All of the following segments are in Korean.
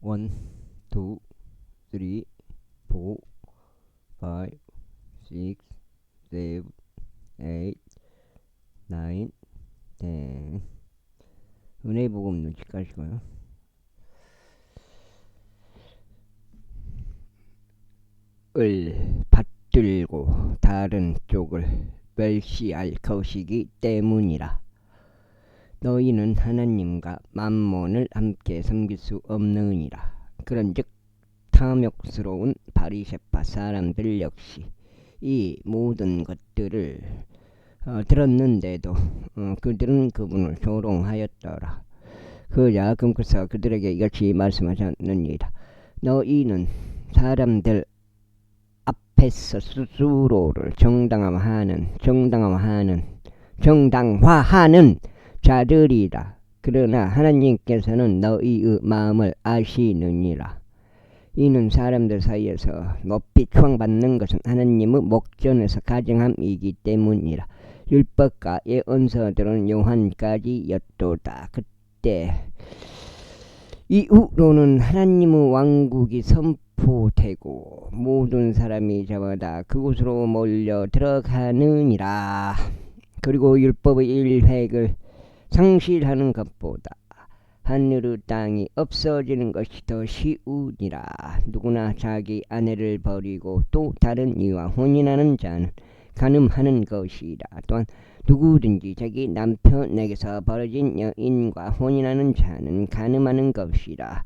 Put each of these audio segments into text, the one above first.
1, 2, 3, 4, 5, 6, 7, 8, 9, 10. 은혜 복음 눈치 까시고요. 을 받들고 다른 쪽을 멸시할 것이기 때문이라. 너희는 하나님과 만몬을 함께 섬길 수 없느니라. 그런즉 탐욕스러운 바리새파 사람들 역시 이 모든 것들을 들었는데도 그들은 그분을 조롱하였더라. 그 야금께서 그들에게 이같이 말씀하셨느니라. 너희는 사람들 앞에서 스스로를 정당화하는 자들이라. 그러나 하나님께서는 너희의 마음을 아시느니라. 이는 사람들 사이에서 높이 추앙받는 것은 하나님의 목전에서 가증함이기 때문이라. 율법과 예언서들은 요한까지였도다. 그때 이후로는 하나님의 왕국이 선포되고 모든 사람이 저마다 그곳으로 몰려 들어가느니라. 그리고 율법의 일획을 상실하는 것보다 하늘의 땅이 없어지는 것이 더 쉬우니라. 누구나 자기 아내를 버리고 또 다른 이와 혼인하는 자는 간음하는 것이라. 또한 누구든지 자기 남편에게서 벌어진 여인과 혼인하는 자는 간음하는 것이라.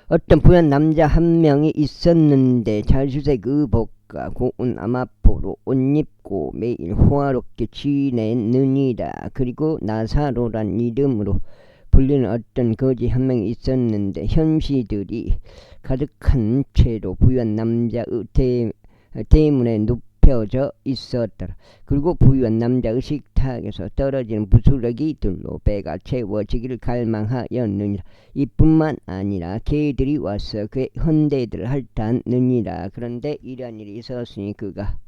어떤 부한 남자 한 명이 있었는데 자주색 의복과 고운 아마포로 옷 입고 매일 호화롭게 지내느니라. 그리고 나사로란 이름으로 불리는 어떤 거지 한 명이 있었는데 현시들이 가득한 채로 부유한 남자의 대문에 눕혀져 있었더라. 그리고 부유한 남자의 식탁에서 떨어지는 부스러기 들로 배가 채워지기를 갈망하였느니라. 이뿐만 아니라 개들이 와서 그의 헌대들을 핥았느니라. 그런데 이러한 일이 있었으니 그가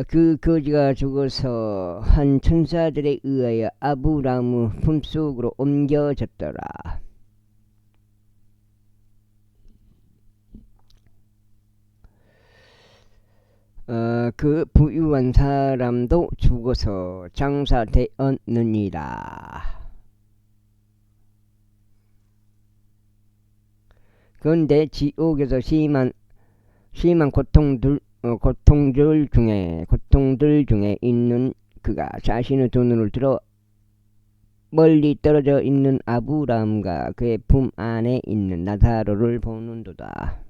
그 거지가 죽어서 한 천사들에 의하여 아브라함의 품속으로 옮겨졌더라. 그 부유한 사람도 죽어서 장사되었느니라. 그런데 지옥에서 심한 고통들 중에 있는 그가 자신의 두 눈을 들어 멀리 떨어져 있는 아브라함과 그의 품 안에 있는 나사로를 보는도다.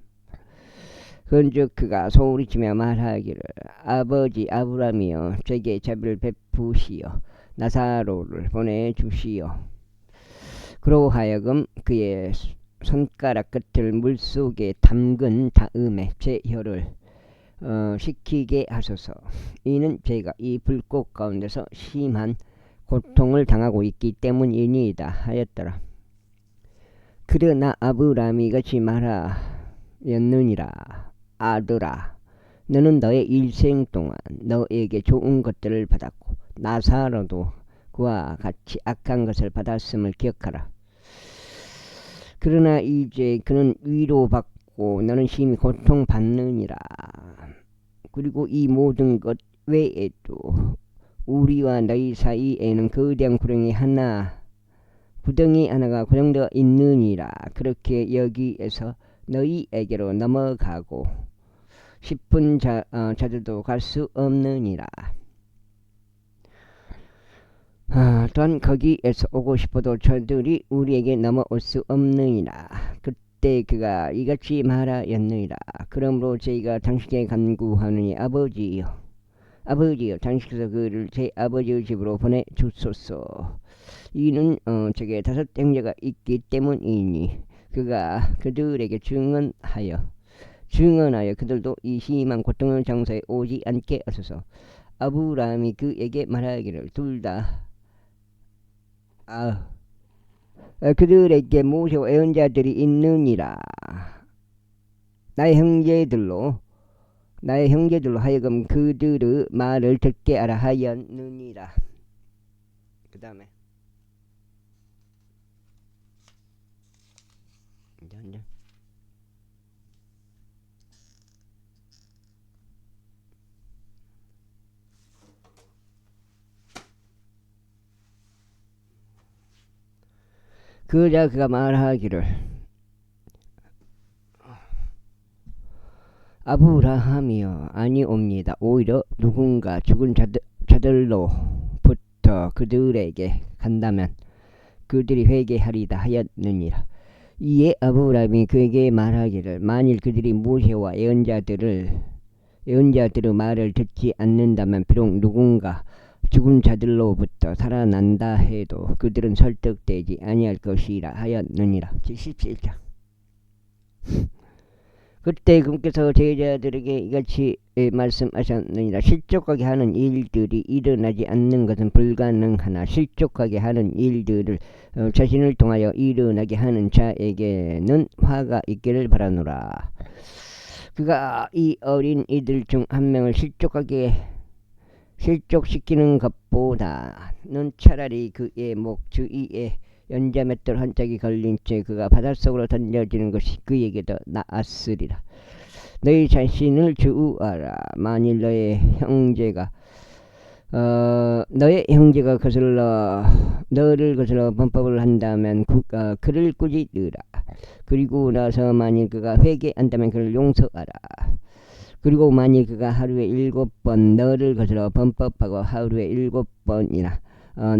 그런즉 그가 소리치며 말하기를 아버지 아브라함이여 제게 자비를 베푸시어 나사로를 보내주시오. 그로하여금 그의 손가락 끝을 물속에 담근 다음에 제 혀를 식히게 하소서. 이는 제가 이 불꽃 가운데서 심한 고통을 당하고 있기 때문이니이다 하였더라. 그러나 아브라함이 이같이 말하였느니라. 아들아, 너는 너의 일생 동안 너에게 좋은 것들을 받았고 나사로도 그와 같이 악한 것을 받았음을 기억하라. 그러나 이제 그는 위로받고 너는 심히 고통받느니라. 그리고 이 모든 것 외에도 우리와 너희 사이에는 거대한 구덩이 하나가 고정되어 있느니라. 그렇게 여기에서 너희에게로 넘어가고 싶은 자들도 갈 수 없느니라. 또한 거기에서 오고 싶어도 저들이 우리에게 넘어올 수 없느니라. 그때 그가 이같이 말하였느니라. 그러므로 저희가 당신께 간구하느니 아버지여 당신께서 그를 제 아버지의 집으로 보내주소서. 이는 제게 5 형제가 있기 때문이니 그가 그들에게 증언하여 그들도 이 심한 고통의 장소에 오지 않게 하소서. 아브라함이 그에게 말하기를 둘 다 그들에게 모세와 예언자들이 있느니라. 나의 형제들로 하여금 그들의 말을 듣게 하라 하였느니라. 그 다음에 그러자 그가 말하기를 아브라함이여 아니옵니다. 오히려 누군가 죽은 자들로부터 그들에게 간다면 그들이 회개하리다 하였느니라. 이에 아브라함이 그에게 말하기를 만일 그들이 모세와 예언자들의 말을 듣지 않는다면 비록 누군가 죽은 자들로부터 살아난다 해도 그들은 설득되지 아니할 것이라 하였느니라. 17장. 그때 그분께서 제자들에게 이같이 말씀하셨느니라. 실족하게 하는 일들이 일어나지 않는 것은 불가능하나 실족하게 하는 일들을 자신을 통하여 일어나게 하는 자에게는 화가 있기를 바라노라. 그가 이 어린 이들 중 한 명을 실족시키는 것보다는 차라리 그의 목 주위에 연자맷돌 한 짝이 걸린 채 그가 바닷속으로 던져지는 것이 그에게 더 나았으리라. 너희 자신을 주우하라. 만일 너의 형제가 너를 거슬러 범법을 한다면 그를 꾸짖으라. 그리고 나서 만일 그가 회개한다면 그를 용서하라. 그리고 만일 그가 하루에 7번 너를 거슬러 범법하고 하루에 7번이나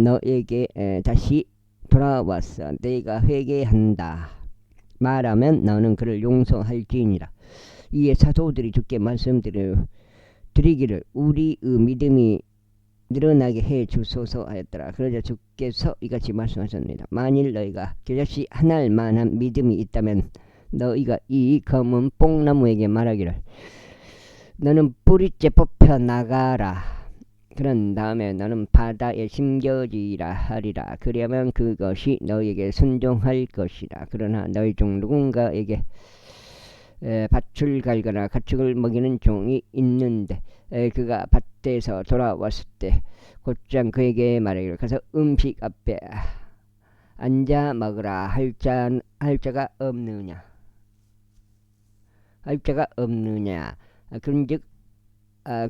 너에게 다시 돌아와서 내가 회개한다 말하면 너는 그를 용서할지니라. 이에 사도들이 주께 말씀드리기를 우리의 믿음이 늘어나게 해 주소서 하였더라. 그러자 주께서 이같이 말씀하셨습니다. 만일 너희가 겨자씨 하나일 만한 믿음이 있다면 너희가 이 검은 뽕나무에게 말하기를 너는 뿌리째 뽑혀 나가라. 그런 다음에 너는 바다에 심겨지라 하리라. 그리하면 그것이 너희에게 순종할 것이라. 그러나 너희 중 누군가에게 밭을 갈거나 가축을 먹이는 종이 있는데 그가 밭에서 돌아왔을 때 곧장 그에게 말하기를 가서 음식 앞에 앉아 먹으라 할 자가 없느냐.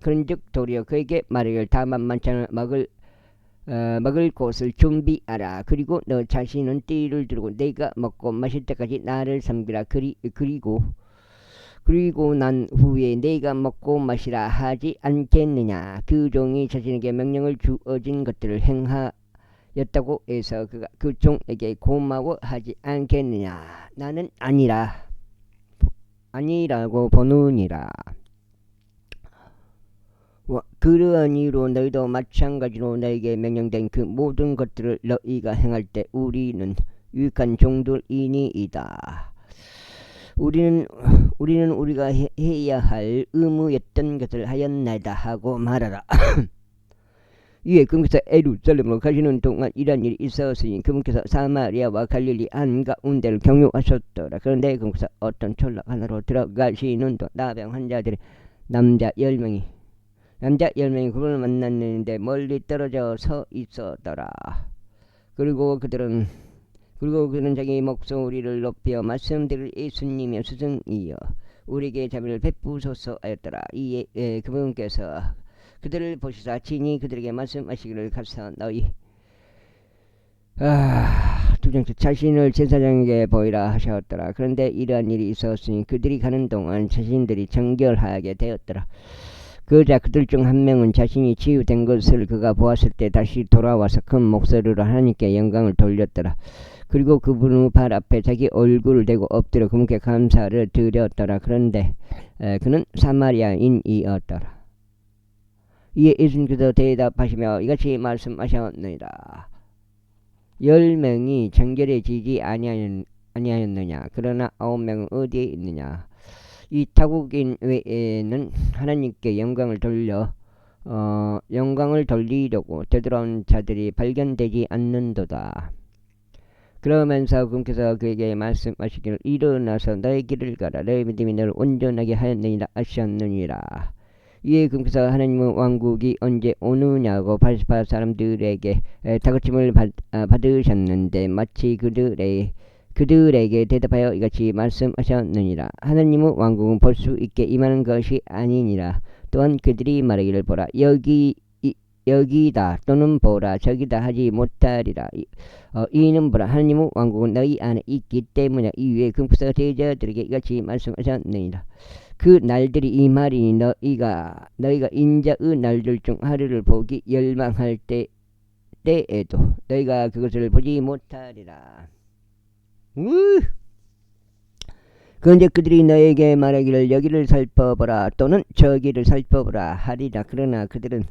그런즉 도리어 그에게 말하기를 다만 만찬을 먹을 곳을 준비하라. 그리고 너 자신은 띠를 두르고 내가 먹고 마실 때까지 나를 섬기라. 그리고 난 후에 내가 먹고 마시라 하지 않겠느냐. 그 종이 자신에게 명령을 주어진 것들을 행하였다고 해서 그가 그 종에게 고마워하지 않겠느냐. 나는 아니라고 보느니라. 그러한 이유로 너희도 마찬가지로 너에게 명령된 그 모든 것들을 너희가 행할 때 우리는 유익한 종들이니이다. 우리는 우리가 해야 할 의무였던 것을 하였나이다 하고 말하라. 이에 그분께서 예루살렘으로 가시는 동안 이런 일이 있었으니 그분께서 사마리아와 갈릴리 한가운데를 경유하셨더라. 그런데 그분께서 어떤 촌락 하나로 들어가시는 동 나병 환자들이 남자 10명이 그분을 만났는데 멀리 떨어져 서 있었더라. 그리고 그는 자기 목소리를 높여 말씀드릴 예수님의 스승이여 우리에게 자비를 베푸소서 하였더라. 이에 그분께서 그들을 보시사 친히 그들에게 말씀하시기를 가서 너희 자신을 제사장에게 보이라 하셨더라. 그런데 이러한 일이 있었으니 그들이 가는 동안 자신들이 정결하게 되었더라. 그러자 그들 중 한 명은 자신이 치유된 것을 그가 보았을 때 다시 돌아와서 큰 목소리로 하나님께 영광을 돌렸더라. 그리고 그분 발 앞에 자기 얼굴을 대고 엎드려 그분께 감사를 드렸더라. 그런데 그는 사마리아인이었더라. 이에 예수님께서 대답하시며 이같이 말씀하셨느니라. 10명이 정결해지지 아니하였느냐. 그러나 9명은 어디에 있느냐. 이 타국인 외에는 하나님께 영광을 돌리려고 되돌아온 자들이 발견되지 않는도다. 그러면서 그분께서 그에게 말씀하시기를 일어나서 너의 길을 가라. 너의 믿음이 너를 온전하게 하였느니라 하셨느니라. 이에 그분께서 하나님의 왕국이 언제 오느냐고 바리새파 사람들에게 다그침을 받으셨는데 마치 그들에게 대답하여 이같이 말씀하셨느니라. 하나님의 왕국은 볼 수 있게 임하는 것이 아니니라. 또한 그들이 말하기를 보라 여기다 또는 보라 저기다 하지 못하리라. 이는 보라 하나님의 왕국은 너희 안에 있기 때문에 이 위에 금구사 대제자들에게 이같이 말씀하셨느니라. 그 날들이 이 말이니 너희가 인자의 날들 중 하루를 보기 열망할 때에도 너희가 그것을 보지 못하리라. 그런데 그들이 너에게 말하기를 여기를 살펴보라 또는 저기를 살펴보라 하리라. 그러나 그들을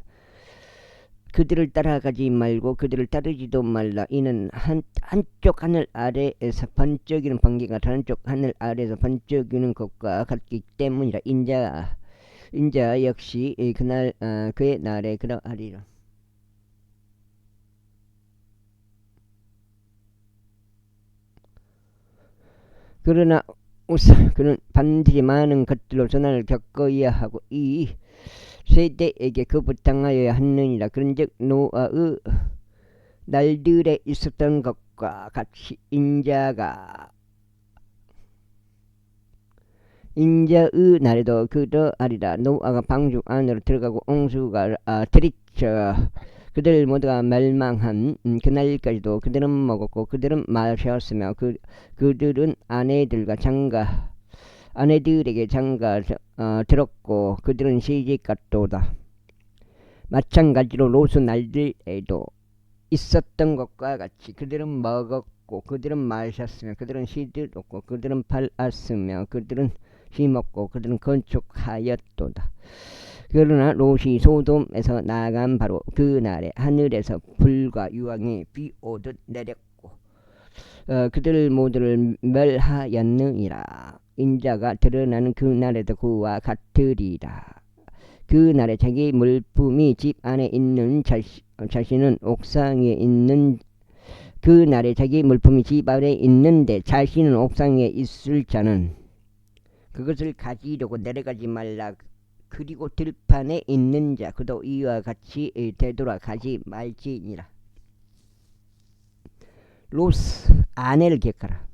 따라가지 말고 그들을 따르지도 말라. 이는 한쪽 하늘 아래에서 번쩍이는 번개가 다른 쪽 하늘 아래에서 번쩍이는 것과 같기 때문이라. 인자 역시 그날 그의 날에 그러하리라. 그러나 우선 그는 반드시 많은 것들로 전환을 겪어야 하고 이 세대에게 거부당하여야 하느니라. 그런즉 노아의 날들에 있었던 것과 같이 인자의 날에도 그러하리라. 노아가 방주 안으로 들어가고 옹수가 들이쳐 그들 모두가 멸망한 그날까지도 그들은 먹었고 그들은 마셨으며 그들은 아내들에게 장가 들었고 그들은 시집갔도다. 마찬가지로 롯의 날들에도 있었던 것과 같이 그들은 먹었고 그들은 마셨으며 그들은 시들었고 그들은 팔았으며 그들은 심었고 그들은 건축하였도다. 그러나 롯이 소돔에서 나간 바로 그 날에 하늘에서 불과 유황이 비 오듯 내렸고 그들 모두를 멸하였느니라. 인자가 드러나는 그 날에도 그와 같으리라. 그 날에 자기 물품이 집 안에 있는 자신은 옥상 위에 있는 그 날에 자기 물품이 집 안에 있는데 자신은 옥상 위에 있을 자는 그것을 가지려고 내려가지 말라. 그리고 들판에 있는 자 그도 이와 같이 되돌아가지 말지니라. 롯 아내를 기억하라.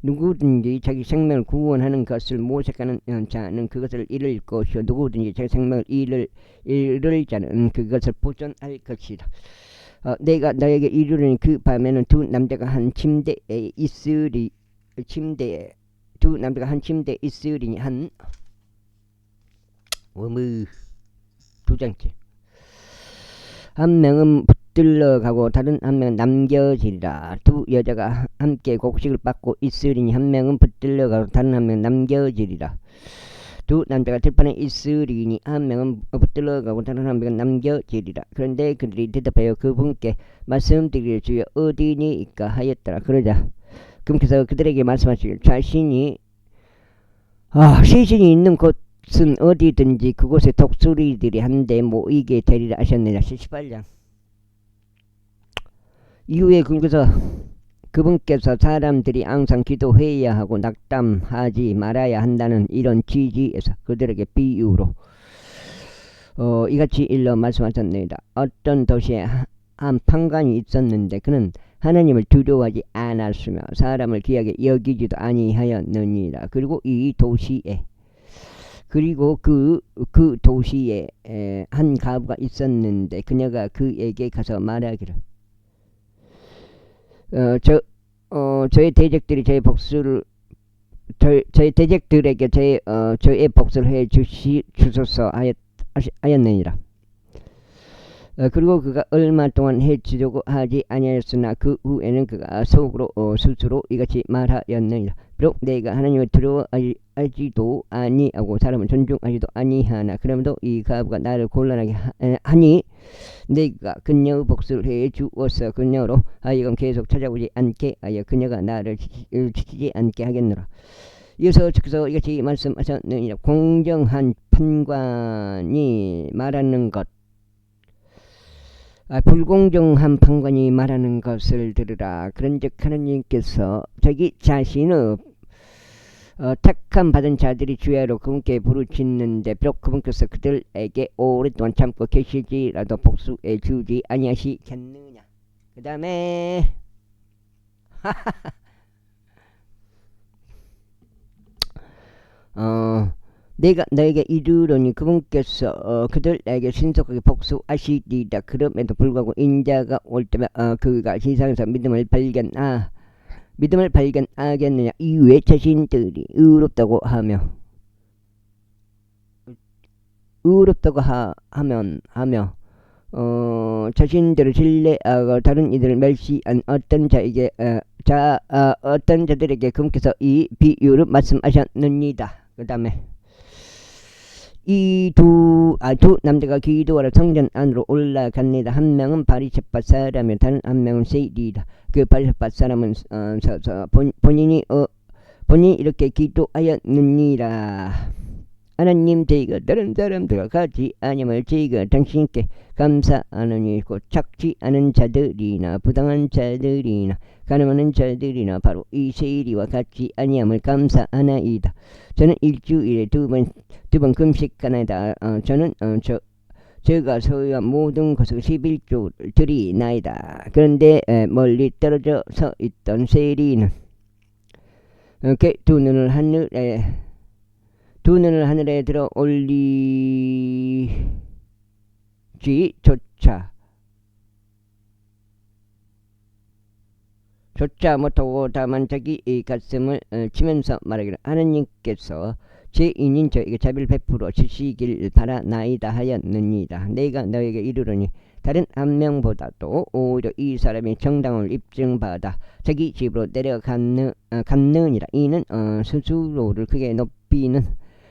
누구든지 자기 생명을 구원하는 것을 모색하는 자는 그것을 잃을 것이요 누구든지 자기 생명을 잃을 자는 그것을 보존할 것이다. 내가 너에게 이르르니 그 밤에는 두 남자가 한 침대에 있으리니 한 두 장째. 한 명은 붙들러 가고 다른 한 명은 남겨지리라. 두 여자가 함께 곡식을 빻고 있으리니 한 명은 붙들러 가고 다른 한 명은 남겨지리라. 두 남자가 들판에 있으리니 한 명은 붙들러 가고 다른 한 명은 남겨지리라. 그런데 그들이 대답하여 그분께 말씀드리기를 주여 어디니이까 하였더라. 그러자 그분께서 그들에게 말씀하시길 시신이 있는 곳은 어디든지 그곳에 독수리들이 한데 모이게 되리라 하셨느니라. 18장. 이후에 그분께서 사람들이 항상 기도해야 하고 낙담하지 말아야 한다는 이런 취지에서 그들에게 비유로 이같이 일러 말씀하셨느니라. 어떤 도시에 한 판관이 있었는데 그는 하나님을 두려워하지 않았으며 사람을 귀하게 여기지도 아니하였느니라. 그리고 그 도시에 한 과부가 있었는데 그녀가 그에게 가서 말하기를 저의 대적들이 저희 대적들에게 저의 복수를 해 주소서 하였느니라. 그리고 그가 얼마 동안 해주려고 하지 아니하였으나 그 후에는 그가 속으로 스스로 이같이 말하였느니라. 비록 내가 하나님을 두려워하지도 아니하고 사람을 존중하지도 아니하나 그러므로 이 과부가 나를 곤란하게 하니 내가 그녀의 복수를 해 주어서 그녀로 하여금 계속 찾아오지 않게 하여 그녀가 나를 지키지 않게 하겠노라. 이어서 주께서 이같이 말씀하셨느니라. 공정한 판관이 말하는 것 불공정한 판관이 말하는 것을 들으라. 그런즉 하나님께서 자기 자신의 택함 받은 자들이 주야로 그분께 부르짖는데 비록 그분께서 그들에게 오랫동안 참고 계시지라도 복수해 주지 아니하시겠느냐. 그 다음에 내가 너에게 이르노니 그분께서 그들에게 신속하게 복수하시리라. 그럼에도 불구하고 인자가 올 때면 그가 세상에서 믿음을 발견하겠느냐. 이외 자신들이 의롭다고 하며 자신들을 신뢰하고 다른 이들을 멸시한 어떤 자들에게 그분께서 이 비유를 말씀하셨느니라. 그 다음에 두 남자가 기도하러 성전 안으로 올라갑니다. 한 명은 바리새파 사람이며 다른 한 명은 세리라. 그 바리새파 사람은 본인이 이렇게 기도하였느니라. 하나님, 저희가 다른 사람들과 같이 아니면 저희가 당신께 감사하느니 곧 착취하는 자들이나 부당한 자들이나 가늠하는 자들이나 바로 이 세리와 같이 아니함을 감사하나이다. 저는 일주일에 두 번 금식하나이다. 저는 제가 소유한 모든 것을 11조를 드리나이다. 그런데 멀리 떨어져 서 있던 세리는 두 눈을 하늘에 들어 올리지조차 못하고 다만 자기 가슴을 치면서 말하기를 하느님께서 죄인인 저에게 자비를 베풀어 주시길 바라나이다 하였느니라. 내가 너에게 이르노니 다른 한 명보다도 오히려 이 사람이 정당을 입증받아 자기 집으로 내려갔느니라. 이는 스스로를 크게 높이는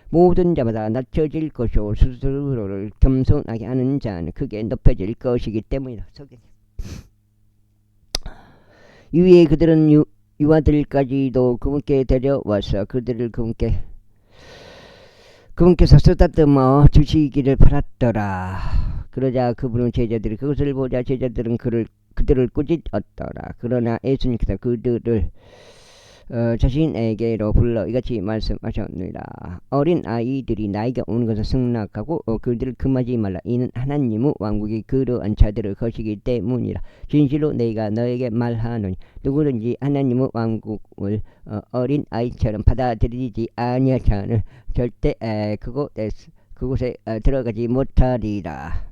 모든 자마다 낮춰질 것이요 스스로를 겸손하게 하는 자는 크게 높여질 것이기 때문이다. 이후에 그들은 유아들까지도 그분께 데려와서 그들을 그분께서 쓰다듬어 주시기를 바랐더라. 그러자 그분은 제자들이 그것을 보자 제자들은 그들을 꾸짖었더라. 그러나 예수님께서 그들을 자신에게로 불러 이같이 말씀하셨느니라. 어린 아이들이 나에게 오는 것을 승낙하고 그들을 금하지 말라. 이는 하나님의 왕국이 그러한 자들을 것이기 때문이라. 진실로 내가 너에게 말하노니 누구든지 하나님의 왕국을 어린 아이처럼 받아들이지 아니할 자는 절대 그곳에 들어가지 못하리라.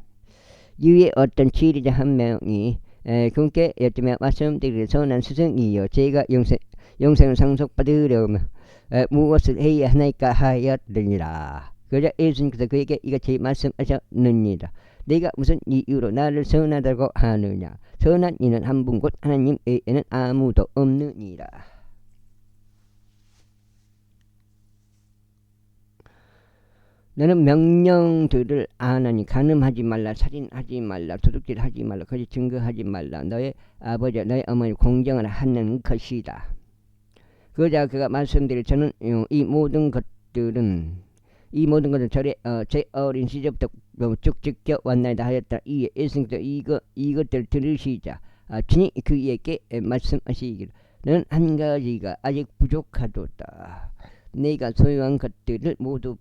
이에 어떤 지리자 한 명이 그분께 여쭈며 말씀드리기를 선한 스승이여 제가 영생을 상속받으려면 무엇을 해야 하나이까 하였느니라. 그러자 예수님께서 그에게 이같이 말씀하셨느니라. 내가 무슨 이유로 나를 선하다고 하느냐. 선한 이는 한 분 곧 하나님 외에는 아무도 없느니라. 너는 명령들을 안하니 간음하지 말라, 살인하지 말라, 도둑질하지 말라, 거짓 증거하지 말라, 너의 아버지와 너의 어머니 공경을 하는 것이다. 그러자 그가 말씀드릴 저는 이 모든 것들은 제 어린 시절부터 쭉 지켜왔나이다 하였다. 이에 예수님께서 이것들을 들으시자 친히 그에게 말씀하시기를 너는 한 가지가 아직 부족하도다. 내가 소유한 것들을 모두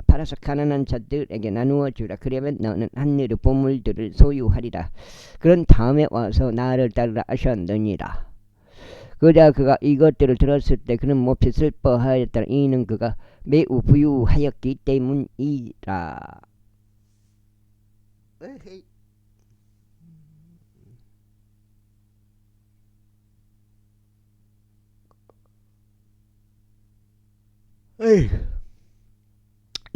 팔아서 가난한 자들에게 나누어 주라. 그러면 너는 하늘의 보물들을 소유하리라. 그런 다음에 와서 나를 따르라 하셨느니라. 그러자 그가 이것들을 들었을 때 그는 몹시 슬퍼하였더라. 이는 그가 매우 부유하였기 때문이라.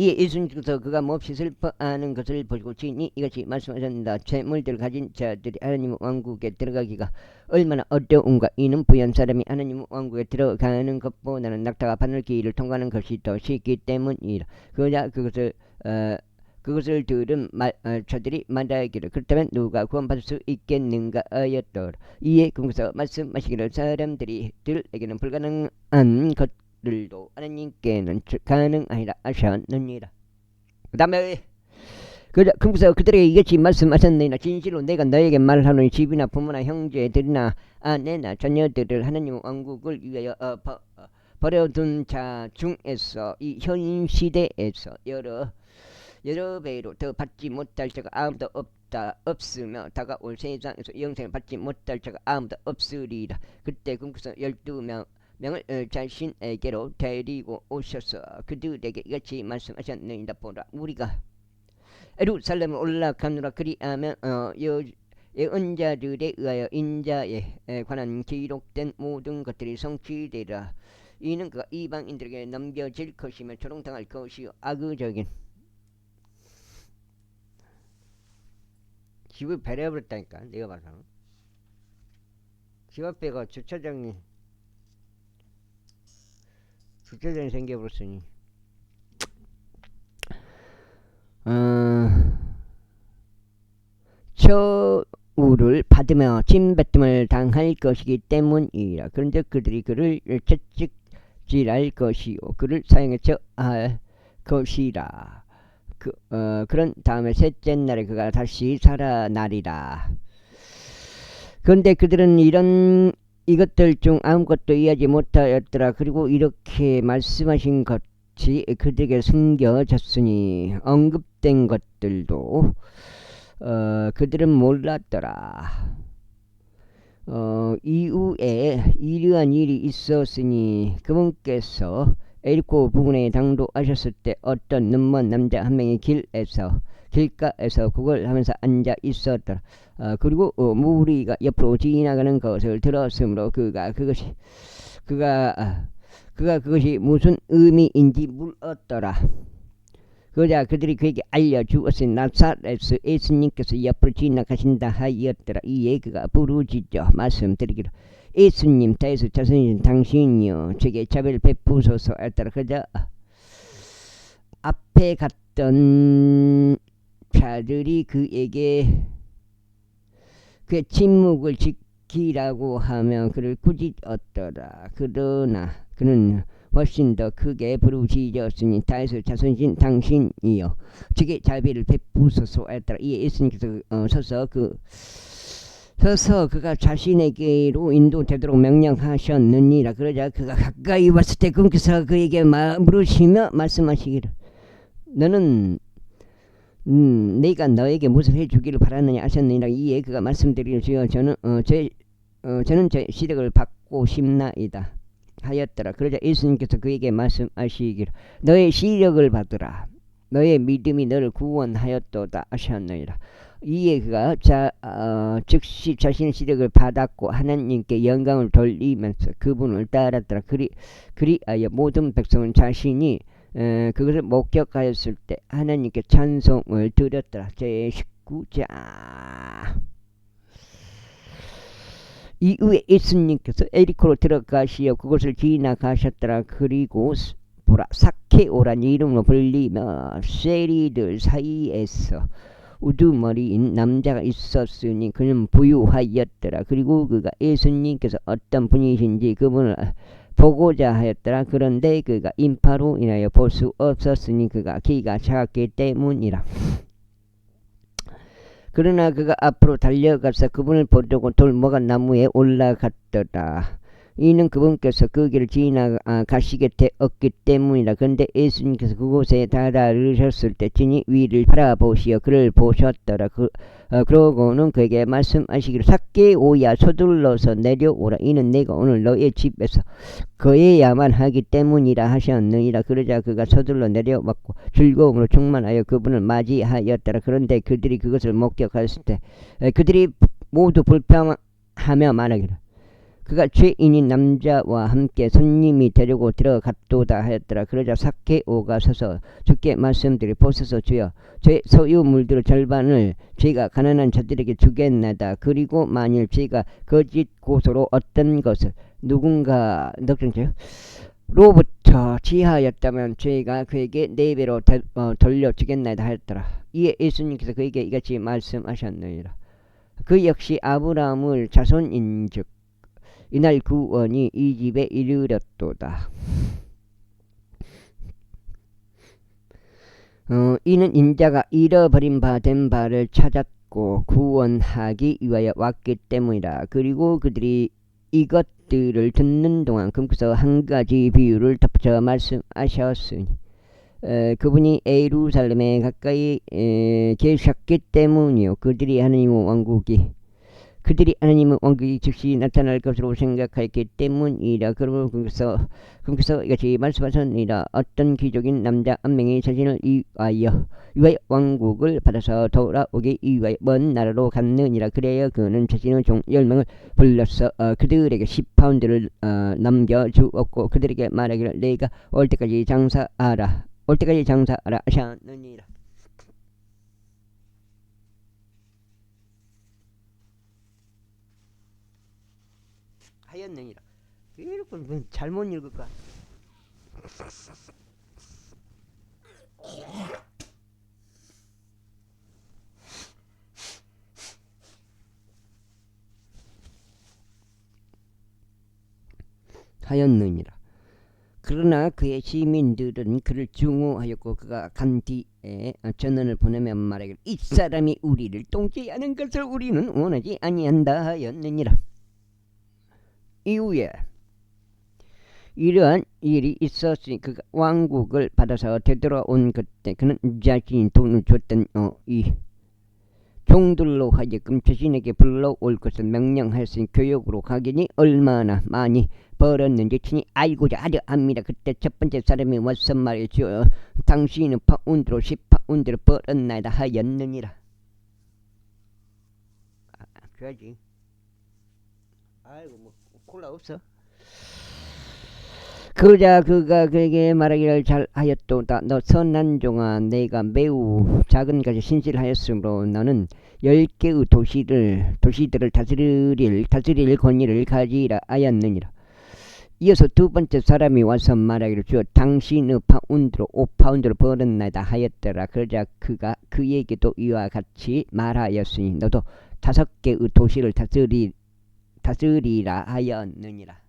이에 예수님께서 그가 몹시 슬퍼하는 것을 보시고 친히 이같이 말씀하셨습니다. 재물들을 가진 자들이 하나님의 왕국에 들어가기가 얼마나 어려운가. 이는 부유한 사람이 하나님의 왕국에 들어가는 것보다는 낙타가 바늘길을 통과하는 것이 더 쉽기 때문이라. 그러자 그것을 들은 저들이 말하기를 그렇다면 누가 구원받을 수 있겠는가 하였더라. 이에 그분께서 말씀하시기를 사람들에게는 불가능한 것들도 하나님께는 가능하리라 하셨느니라. 그 다음에 그분께서 그들에게 이같이 말씀하셨느니라. 진실로 내가 너에게 말하노니 집이나 부모나 형제들이나 아내나 자녀들을 하나님의 왕국을 위하여 버려둔 자 중에서 이 현 시대에서 여러 배로 더 받지 못할 자가 아무도 없으며 다가올 세상에서 영생을 받지 못할 자가 아무도 없으리라. 그때 금께서 12명을 자신에게로 데리고 오셔서 그들에게 이같이 말씀하셨느니라. 보라, 우리가 예루살렘을 올라가노라. 그리하면 예언자들에 의하여 인자에 관한 기록된 모든 것들이 성취되리라. 이는 그가 이방인들에게 넘겨질 것이며 조롱당할 것이요 악의적인 집을 배려버렸다니까. 내가 봐서 집 앞에가 주차장이 생겨버렸으니 처우를 받으며 침뱉음을 당할 것이기 때문이라. 그런데 그들이 그를 채찍질할 것이요 그를 사형에 처할 것이라. 그런 다음에 셋째 날에 그가 다시 살아나리라. 그런데 그들은 이것들 중 아무것도 이해하지 못하였더라. 그리고 이렇게 말씀하신 것이 그들에게 숨겨졌으니 언급된 것들도 그들은 몰랐더라. 이후에 이러한 일이 있었으니 그분께서 에리코 부근에 당도하셨을 때 어떤 눈먼 남자 한 명이 길가에서 그걸 하면서 앉아 있었더라. 그리고 무리가 옆으로 지나가는 것을 들었으므로 그가 그것이 무슨 의미인지 물었더라. 그러자 그들이 그에게 알려주었으니 나사렛 예수님께서 옆으로 지나가신다 하였더라. 이에 그가 부르짖어 말씀드리기를 예수님, 다윗의 자손이신 당신이여 제게 자비를 베푸소서 했더라. 그러자 앞에 갔던 자들이 그에게 그의 침묵을 지키라고 하며 그를 꾸짖었더라. 그러나 그는 훨씬 더 크게 부르짖었으니 다윗의 자손이신 당신이여 제게 자비를 베푸소서 했더라. 이에 예수님께서 서서 그가 자신에게로 인도되도록 명령하셨느니라. 그러자 그가 가까이 왔을 때 그분께서 그에게 물으시며 말씀하시기를 너는 내가 너에게 무엇을 해주기를 바랐느냐 하셨느니라. 이에 그가 말씀드리기를 주여 저는 제 시력을 받고 싶나이다 하였더라. 그러자 예수님께서 그에게 말씀하시기를 너의 시력을 받으라. 너의 믿음이 너를 구원하였도다 하셨느니라. 이에 그가 즉시 자신의 시력을 받았고 하나님께 영광을 돌리면서 그분을 따랐더라. 그리하여 모든 백성은 자신이 그것을 목격하였을 때 하나님께 찬송을 드렸더라. 제19장. 이후에 예수님께서 에리코로 들어가시어 그곳을 지나가셨더라. 그리고 보라, 삭케오란 이름으로 불리며 세리들 사이에서 우두머리인 남자가 있었으니 그는 부유하였더라. 그리고 그가 예수님께서 어떤 분이신지 그분을 보고자 하였더라. 그런데 그가 인파로 인하여 볼 수 없었으니 그가 키가 작았기 때문이라. 그러나 그가 앞으로 달려가서 그분을 보려고 돌무화 나무에 올라갔더라. 이는 그분께서 그 길을 지나가시게 되었기 때문이라. 그런데 예수님께서 그곳에 다다르셨을 때 진이 위를 바라보시어 그를 보셨더라. 그러고는 그에게 말씀하시기를 삭개오야 서둘러서 내려오라. 이는 내가 오늘 너의 집에서 거해야만 하기 때문이라 하셨느니라. 그러자 그가 서둘러 내려왔고 즐거움으로 충만하여 그분을 맞이하였더라. 그런데 그들이 그것을 목격하였을 때 그들이 모두 불평하며 말하기를 그가 죄인인 남자와 함께 손님이 데리고 들어갔도다 하였더라. 그러자 삭개오가 서서 주께 말씀드리 보소서 주여 제 소유물들 절반을 제가 가난한 자들에게 주겠나이다. 그리고 만일 제가 거짓 고소로 어떤 것을 누군가 로부터 지하였다면 제가 그에게 4배로 돌려주겠나이다 하였더라. 이에 예수님께서 그에게 이같이 말씀하셨느니라. 그 역시 아브라함을 자손인즉 이날 구원이 이 집에 이르렀도다. 이는 인자가 잃어버린 바 된 바를 찾았고 구원하기 위하여 왔기 때문이라. 그리고 그들이 이것들을 듣는 동안 금께서 한 가지 비유를 덧붙여 말씀하셨으니 그분이 예루살렘에 가까이 계셨기 때문이요. 그들이 하나님의 왕국이 즉시 나타날 것으로 생각했기 때문이라. 그러므로 그래서 이같이 말씀하셨느니라. 어떤 귀족인 남자 한 명이 자신을 위하여 왕국을 받아서 돌아오기 위하여 먼 나라로 갔느니라. 그래야 그는 자신의 종 10명을 불러서 그들에게 10파운드를 넘겨주었고 그들에게 말하기를 내가 올 때까지 장사하라 하셨느니라. 하였느니라. 이렇게 잘못 읽을까? 하였느니라. 그러나 그의 시민들은 그를 증오하였고 그가 간 뒤에 전원을 보내며 말하기를 이 사람이 우리를 통치하는 것을 우리는 원하지 아니한다 하였느니라. 이후에 이러한 일이 있었으니 그가 왕국을 받아서 되돌아온 그때 그는 자신이 돈을 줬던 이 종들로 하여금 자신에게 불러올 것을 명령하였으니 교역으로 가기니 얼마나 많이 벌었는지 친히 알고자 하려 합니다. 그때 첫 번째 사람이 와서 말이죠. 당신은 파운드로 10파운드를 벌었나이다 하였느니라. 그러지. 아이고 뭐 콜라 없어? 그러자 그가 그에게 말하기를 잘하였도다. 너 선한 종아, 내가 매우 작은 것에 신실하였으므로 너는 10개의 도시들을 다스릴 권위를 가지라 하였느니라. 이어서 두 번째 사람이 와서 말하기를 주어 당신의 파운드로 5파운드를 벌었나이다 하였더라. 그러자 그가 그에게도 이와 같이 말하였으니 너도 5개의 도시를 다스리라 하였느니라.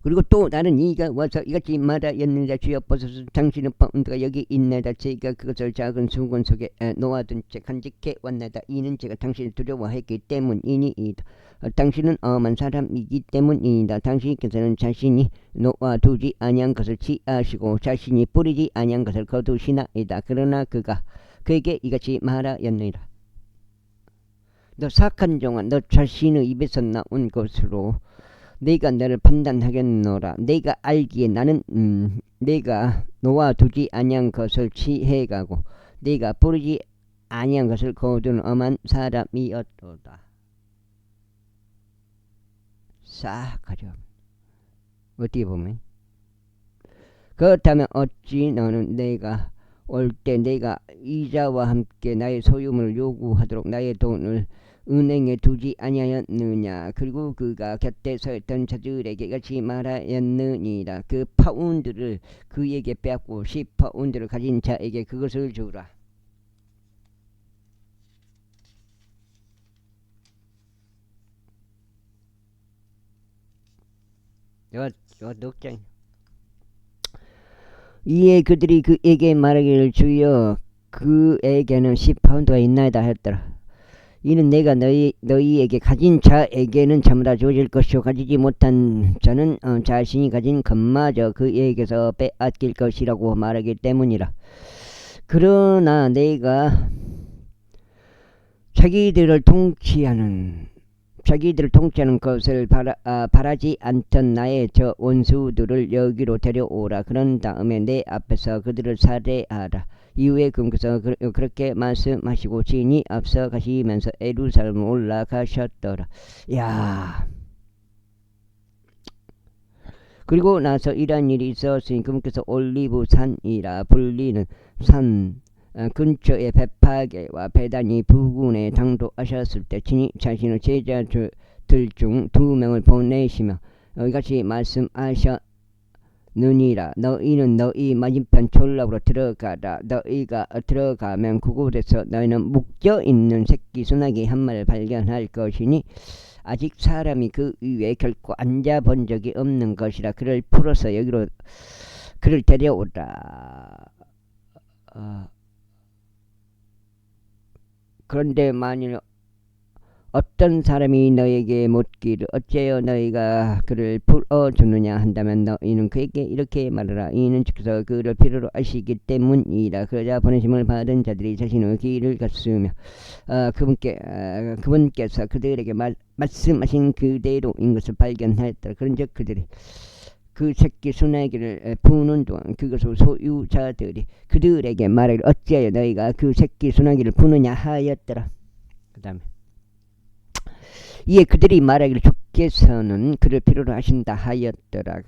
그리고 또 나는 이가 와서 이같이 말하였느니라. 주여 보소서 당신의 파운드가 여기 있나이다. 제가 그것을 작은 수건 속에 놓아둔 채 간직해 왔나이다. 이는 제가 당신을 두려워했기 때문이니이다. 당신은 엄한 사람이기 때문이다. 당신께서는 자신이 놓아두지 아니한 것을 취하시고 자신이 뿌리지 아니한 것을 거두시나이다. 그러나 그가 그에게 이같이 말하였느니라. 너 사악한 종아, 너 자신의 입에서 나온 것으로 내가 너를 판단하겠노라. 내가 알기에 나는 내가 놓아두지 아니한 것을 취해가고 내가 뿌리지 아니한 것을 거두는 엄한 사람이었도다. 싹하죠. 어떻게 보면 그렇다면 어찌 너는 내가 올 때 내가 이자와 함께 나의 소유물을 요구하도록 나의 돈을 은행에 두지 아니하였느냐. 그리고 그가 곁에 서 있던 자들에게 같이 말하였느니라. 그 파운드를 그에게 빼앗고 10파운드를 가진 자에게 그것을 주라. 요 넉장. 이에 그들이 그에게 말하기를 주여 그에게는 10파운드가 있나이다 하였더라. 이는 내가 너희에게 가진 자에게는 전부 다 주어질 것이요 가지지 못한 자는 자신이 가진 것마저 그에게서 빼앗길 것이라고 말하기 때문이라. 그러나 내가 자기들을 통치하는 것을 바라지 않던 나의 저 원수들을 여기로 데려오라. 그런 다음에 내 앞에서 그들을 살해하라. 이후에 그분께서 그렇게 말씀하시고 진이 앞서 가시면서 예루살렘으로 올라가셨더라. 야. 그리고 나서 이러한 일이 있었으니 그분께서 올리브 산이라 불리는 산 근처의 베파게와 베다니 부근에 당도하셨을 때 친히 자신의 제자들 중 2명을 보내시며 이같이 말씀하셨느니라. 너희는 너희 맞은편 졸락으로 들어가라. 너희가 들어가면 그곳에서 너희는 묶여있는 새끼 소나기 한 마리를 발견할 것이니 아직 사람이 그 위에 결코 앉아본 적이 없는 것이라. 그를 풀어서 여기로 그를 데려오라. 그런데 만일 어떤 사람이 너에게 묻기를 어째여 너희가 그를 풀어주느냐 한다면 너희는 그에게 이렇게 말하라. 이는 즉서 그를 필요로 하시기 때문이라. 그러자 보내심을 받은 자들이 자신의 길을 갔으며 그분께서 그들에게 말씀하신 그대로인 것을 발견하였더라. 그런즉 그들이 그 새끼 순하기를 푸는 동안 그것을 소유자들이 그들에게 말하기를 어찌하여 너희가 그 새끼 순하기를 푸느냐 하였더라. 그 다음에 이에 그들이 말하기를 주께서는 그를 필요로 하신다 하였더라.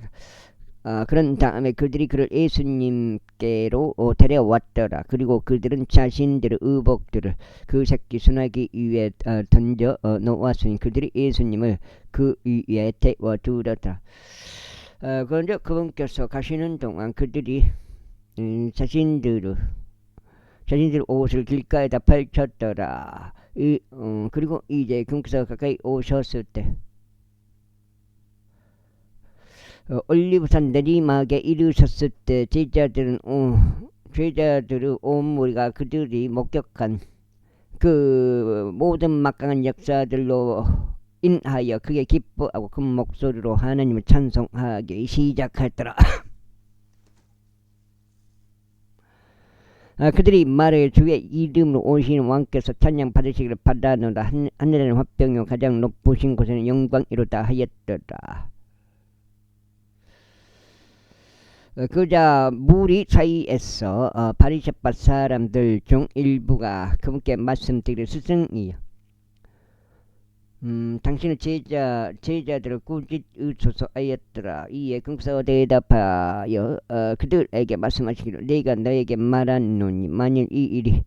그런 다음에 그들이 그를 예수님께로 데려왔더라. 그리고 그들은 자신들의 의복들을 그 새끼 순하기 위에 던져 놓았으니 그들이 예수님을 그 위에 태워두었더라. 그런데 그분께서 가시는 동안 그들이 자신들 옷을 길가에다 펼쳤더라. 그리고 이제 그분께서 가까이 오셨을 때 올리브산 내리막에 이르셨을 때 제자들의 온 무리가 그들이 목격한 그 모든 막강한 역사들로 인하여 그게 기뻐하고 큰 목소리로 하나님을 찬송하기 시작했더라. 그들이 말해 주의 이름으로 오시는 왕께서 찬양 받으시기를 바라노라. 하늘에는 화평이요 가장 높으신 곳에는 영광이로다 하였더라. 그자 무리 사이에서 바리새파 사람들 중 일부가 그분께 말씀드리기를 스승이여 당신의 제자들을 꾸짖으소서 하였더라. 이에 그분께서 대답하여 그들에게 말씀하시기를 내가 너에게 말하노니 만일 이들이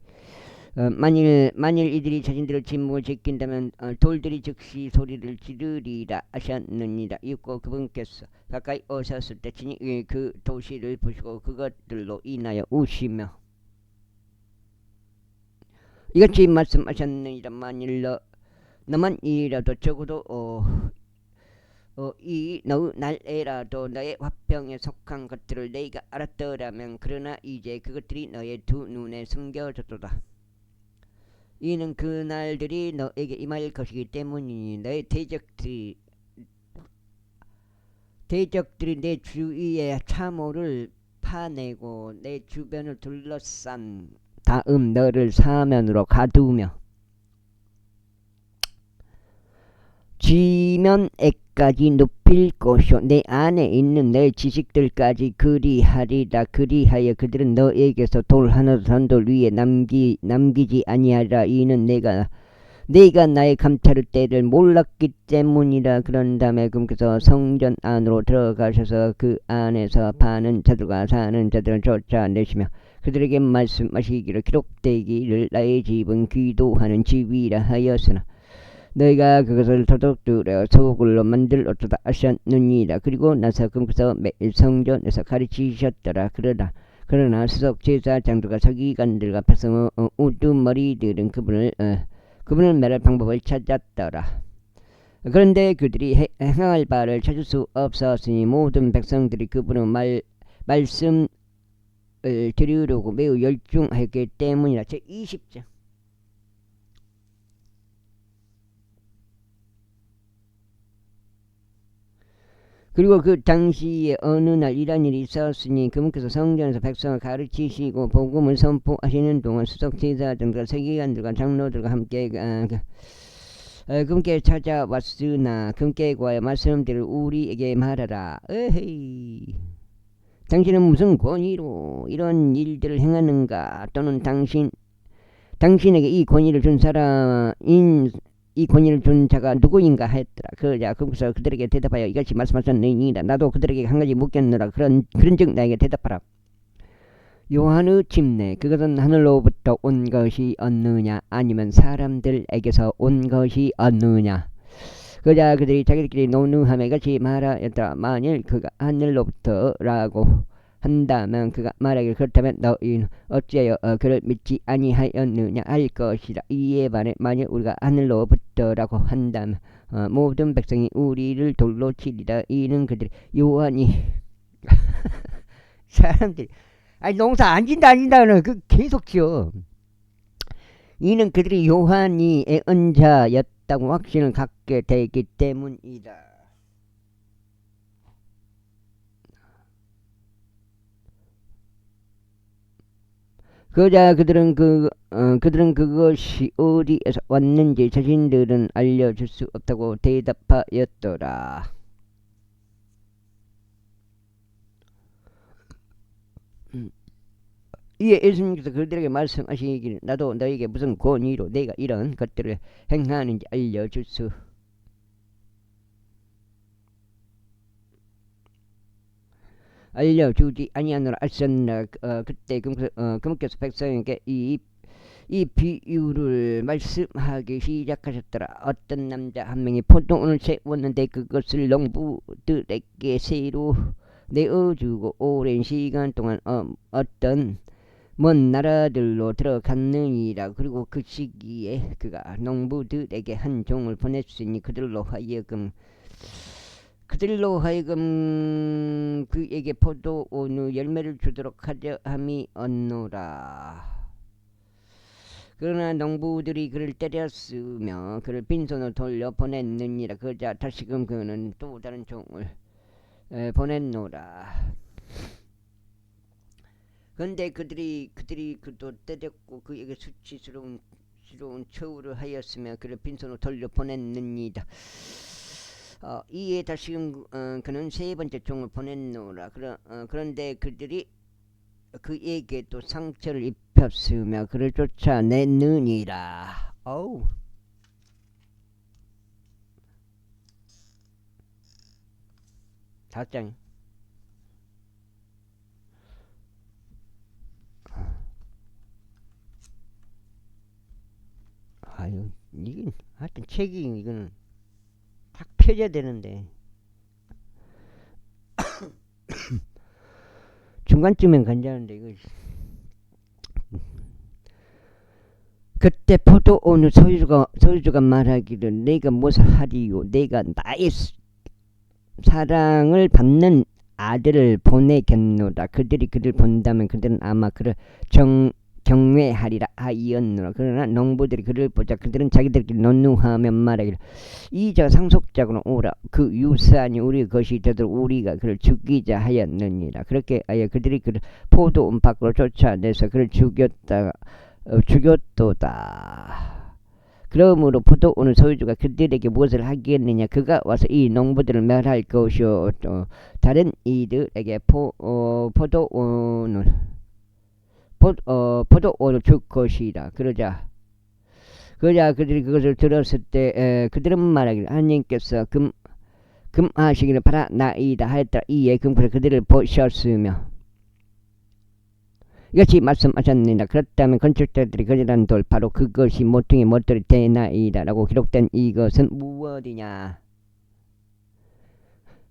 자신들의 침묵을 지킨다면 돌들이 즉시 소리를 지르리라 하셨느니라. 이윽고 그분께서 가까이 오셨을 때 친히 그 도시를 보시고 그것들로 인하여 우시며 이같이 말씀하셨느니라. 만일 너만 이라도 적어도 이 날에라도 너의 화병에 속한 것들을 내가 알았더라면 그러나 이제 그것들이 너의 두 눈에 숨겨졌도다. 이는 그 날들이 너에게 임할 것이기 때문이니 너의 대적들이 내 주위에 참호를 파내고 내 주변을 둘러싼 다음 너를 사면으로 가두며 지면에까지 높일 것이요 내 안에 있는 내 지식들까지 그리하리라. 그리하여 그들은 너에게서 돌 하나도 산돌 위에 남기지 아니하리라. 이는 내가 나의 감찰의 때를 몰랐기 때문이라. 그런 다음에 그분께서 성전 안으로 들어가셔서 그 안에서 파는 자들과 사는 자들을 쫓아내시며 그들에게 말씀하시기를 기록되기를 나의 집은 기도하는 집이라 하였으나 너희가 그것을 도둑들의 소굴로 만들었도다 하셨느니라. 그리고 나서 그분께서 매일 성전에서 가르치셨더라. 그러나 수석 제사장들과 서기관들과 백성의 우두머리들은 그분을 매할 방법을 찾았더라. 그런데 그들이 행할 바를 찾을 수 없었으니 모든 백성들이 그분의 말씀을 들으려고 매우 열중하였기 때문이라. 제20장 그리고 그 당시에 어느 날 이런 일이 있었으니 그분께서 성전에서 백성을 가르치시고 복음을 선포하시는 동안 수석 제사장들과 서기관들과 장로들과 함께 그분께 찾아왔으나 그분께 구하여 말씀들을 우리에게 말하라. 에헤이 당신은 무슨 권위로 이런 일들을 행하는가? 또는 당신에게 이 권위를 준 자가 누구인가 했더라. 그러자 그분께서 그들에게 대답하여 이같이 말씀하셨느니라. 나도 그들에게 한 가지 묻겠노라. 그런즉 나에게 대답하라. 요한의 침례 그것은 하늘로부터 온 것이 없느냐 아니면 사람들에게서 온 것이 없느냐. 그러자 그들이 자기들끼리 논의하며 이같이 말하였더라. 만일 그가 하늘로부터라고 한다면 그가 말하기를 그렇다면 너희는 어찌하여 그를 믿지 아니하였느냐 할 것이라. 이에 반해 만일 우리가 하늘로부터라고 한다면 모든 백성이 우리를 돌로 치리라. 이는 그들이 요한이 사람들이 농사 안 진다 그러는 그 계속 지어. 이는 그들이 요한이 예언자였다 없다고 확신을 갖게 되기 때문이다. 그러자 그들은 그것이 어디에서 왔는지 자신들은 알려줄 수 없다고 대답하였더라. 이에 예수님께서 그들에게 말씀하시기를 나도 너에게 무슨 권위로 내가 이런 것들을 행하는지 알려줄 수 알려주지 아니하노라 하셨나. 그때 그분께서 백성에게 이 비유를 말씀하기 시작하셨더라. 어떤 남자 한 명이 포도원을 세웠는데 그것을 농부들에게 새로 내어주고 오랜 시간 동안 어떤 먼 나라들로 들어갔느니라. 그리고 그 시기에 그가 농부들에게 한 종을 보냈으니 그들로 하여금 그에게 포도원의 열매를 주도록 하려 함이 없노라. 그러나 농부들이 그를 때렸으며 그를 빈손으로 돌려 보냈느니라. 그러자 다시금 그는 또 다른 종을 보냈노라. 그런데 그들이 그도 때렸고 그에게 수치스러운 처우를 하였으며 그를 빈손으로 돌려 보냈느니라. 이에 다시금 그는 세 번째 종을 보냈노라. 그런데 그들이 그에게 또 상처를 입혔으며 그를 쫓아냈느니라. 어우. 다섯 장. 아유, 이건 하여튼 책이 이거는 딱 펴져야 되는데 중간쯤엔 괜찮은데 이거. 그때 포도원의 소유주가 말하기를 내가 무엇을 하리요 내가 나의 사랑을 받는 아들을 보내겠노라. 그들이 그를 본다면 그들은 아마 그를 경외하리라 하였노라. 그러나 농부들이 그를 보자 그들은 자기들끼리 논누하며 말하기를 이자 상속자고는 오라. 그 유산이 우리 것이 되도록 우리가 그를 죽이자 하였느니라. 그렇게 하여 그들이 그를 포도원 밖으로 쫓아내서 그를 죽였도다. 그러므로 포도원의 소유주가 그들에게 무엇을 하겠느냐. 그가 와서 이 농부들을 멸할 것이요 또 다른 이들에게 포도원을 줄 것이라. 그러자 그들이 그것을 들었을 때 그들은 말하기를 하나님께서 금하시기를 바라나이다 하였더라. 이에 금그릇 그들을 보셨으며 이것이 말씀하셨느니라. 그렇다면 건축자들이 거절한 돌 바로 그것이 모퉁이 못들이 되나이다 라고 기록된 이것은 무엇이냐.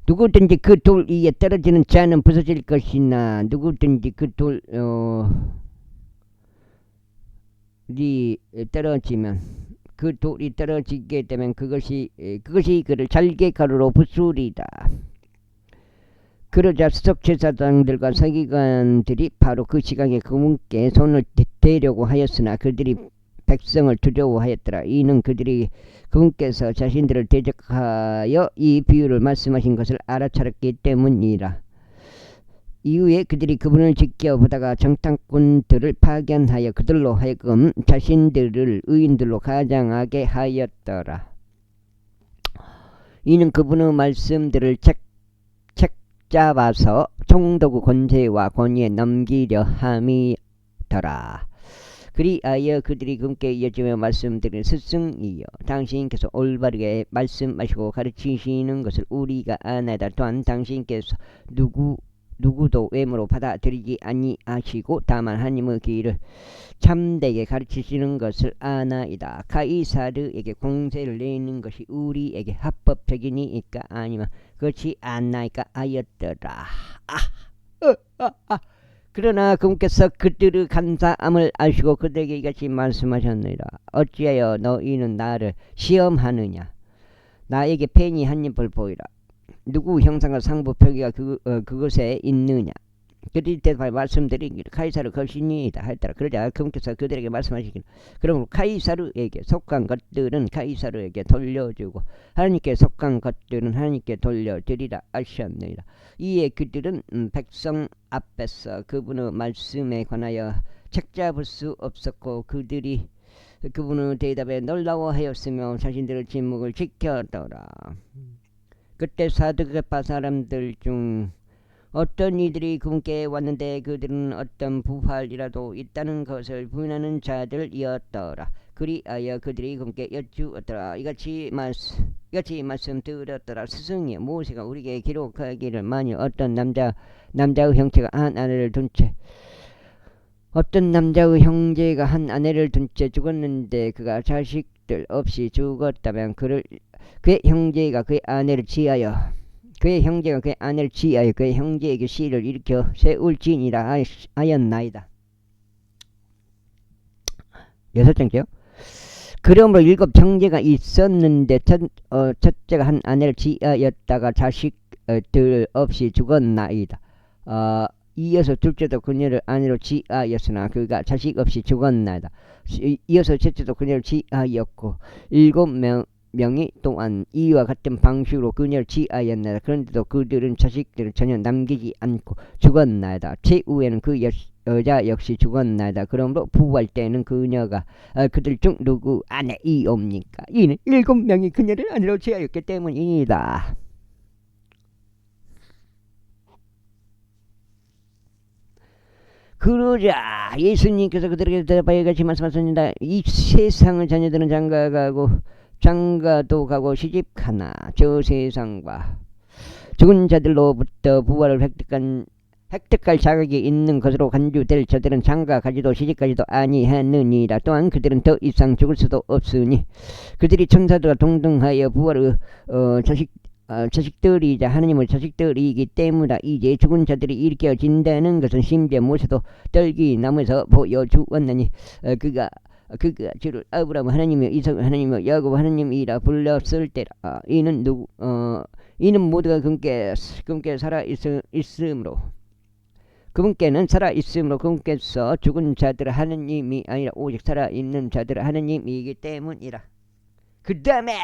누구든지 그 돌 위에 떨어지는 자는 부서질 것이나 누구든지 그 돌이 떨어지면 그 돌이 떨어지게 되면 그것이 그를 잘게 가루로 부수리다. 그러자 수석제사장들과 서기관들이 바로 그 시각에 그분께 손을 대려고 하였으나 그들이 백성을 두려워하였더라. 이는 그들이 그분께서 자신들을 대적하여 이 비유를 말씀하신 것을 알아차렸기 때문이라. 이후에 그들이 그분을 지켜보다가 정탐꾼들을 파견하여 그들로 하여금 자신들을 의인들로 가장하게 하였더라. 이는 그분의 말씀들을 잡아서 총독의 권세와 권위에 넘기려 함이더라. 그리하여 그들이 그분께 이어지며 말씀드린 스승이여 당신께서 올바르게 말씀하시고 가르치시는 것을 우리가 아나이다. 또한 당신께서 누구도 외모로 받아들이지 아니하시고 다만 하나님의 길을 참되게 가르치시는 것을 아나이다. 가이사르에게 공세를 내는 것이 우리에게 합법적이니까 아니면 그렇지 않나이까 하였더라. 그러나 그분께서 그들의 간사함을 아시고 그들에게 이같이 말씀하셨느니라. 어찌하여 너희는 나를 시험하느냐. 나에게 펜이 한 입을 보이라. 누구 형상과 상부 표기가 그것에 있느냐. 그들이 대답하여 말씀드리기를 카이사르 것이니이다 하였더라. 그러자 그분께서 그들에게 말씀하시기를 그러므로 카이사르에게 속한 것들은 카이사르에게 돌려주고 하나님께 속한 것들은 하나님께 돌려드리라 하셨느니라. 이에 그들은 백성 앞에서 그분의 말씀에 관하여 책잡을 수 없었고 그들이 그분의 대답에 놀라워하였으며 자신들의 침묵을 지켰더라. 그때 사두개파 사람들 중 어떤 이들이 그분께 왔는데 그들은 어떤 부활이라도 있다는 것을 부인하는 자들이었더라. 그리하여 그들이 그분께 여쭈었더라. 이같이 말씀 들었더라. 스승이 모세가 우리에게 기록하기를 만일 어떤 남자의 형제가 한 아내를 둔 채 죽었는데 그가 자식들 없이 죽었다면 그의 형제가 그의 아내를 취하여 그의 형제에게 씨를 일으켜 세울지니라 하였나이다. 6장째요. 그러므로 7 형제가 있었는데 첫째가 한 아내를 취하였다가 자식들 없이 죽었나이다. 이어서 둘째도 그녀를 아내로 취하였으나 그가 자식 없이 죽었나이다. 이어서 셋째도 그녀를 취하였고 7명이 또한 이와 같은 방식으로 그녀를 취하였나이다. 그런데도 그들은 자식들을 전혀 남기지 않고 죽었나이다. 최후에는 그 여자 역시 죽었나이다. 그러므로 부활 때는 그녀가 그들 중 누구 아내이옵니까? 이는 7명이 그녀를 아내로 취하였기 때문이다. 그러자 예수님께서 그들에게 대답하여 같이 말씀하셨습니다. 이 세상의 자녀들은 장가도 가고 시집가나 저 세상과 죽은 자들로부터 부활을 획득할 자격이 있는 것으로 간주될 저들은 장가가지도 시집가지도 아니하느니라. 또한 그들은 더 이상 죽을 수도 없으니 그들이 천사들과 동등하여 부활의 자식들이자 하나님의 자식들이기 때문이다. 이제 죽은 자들이 일으켜진다는 것은 심지어 모세도 떨기 나무에서 보여주었느니 그가 주를 아브라함 하나님이여 이삭 하나님이여 야곱 하나님이라 불렀을 때라. 이는 모두가 그분께 살아있으므로 그분께는 살아있으므로 그분께서 죽은 자들의 하나님이 아니라 오직 살아있는 자들의 하나님이기 때문이라. 그 다음에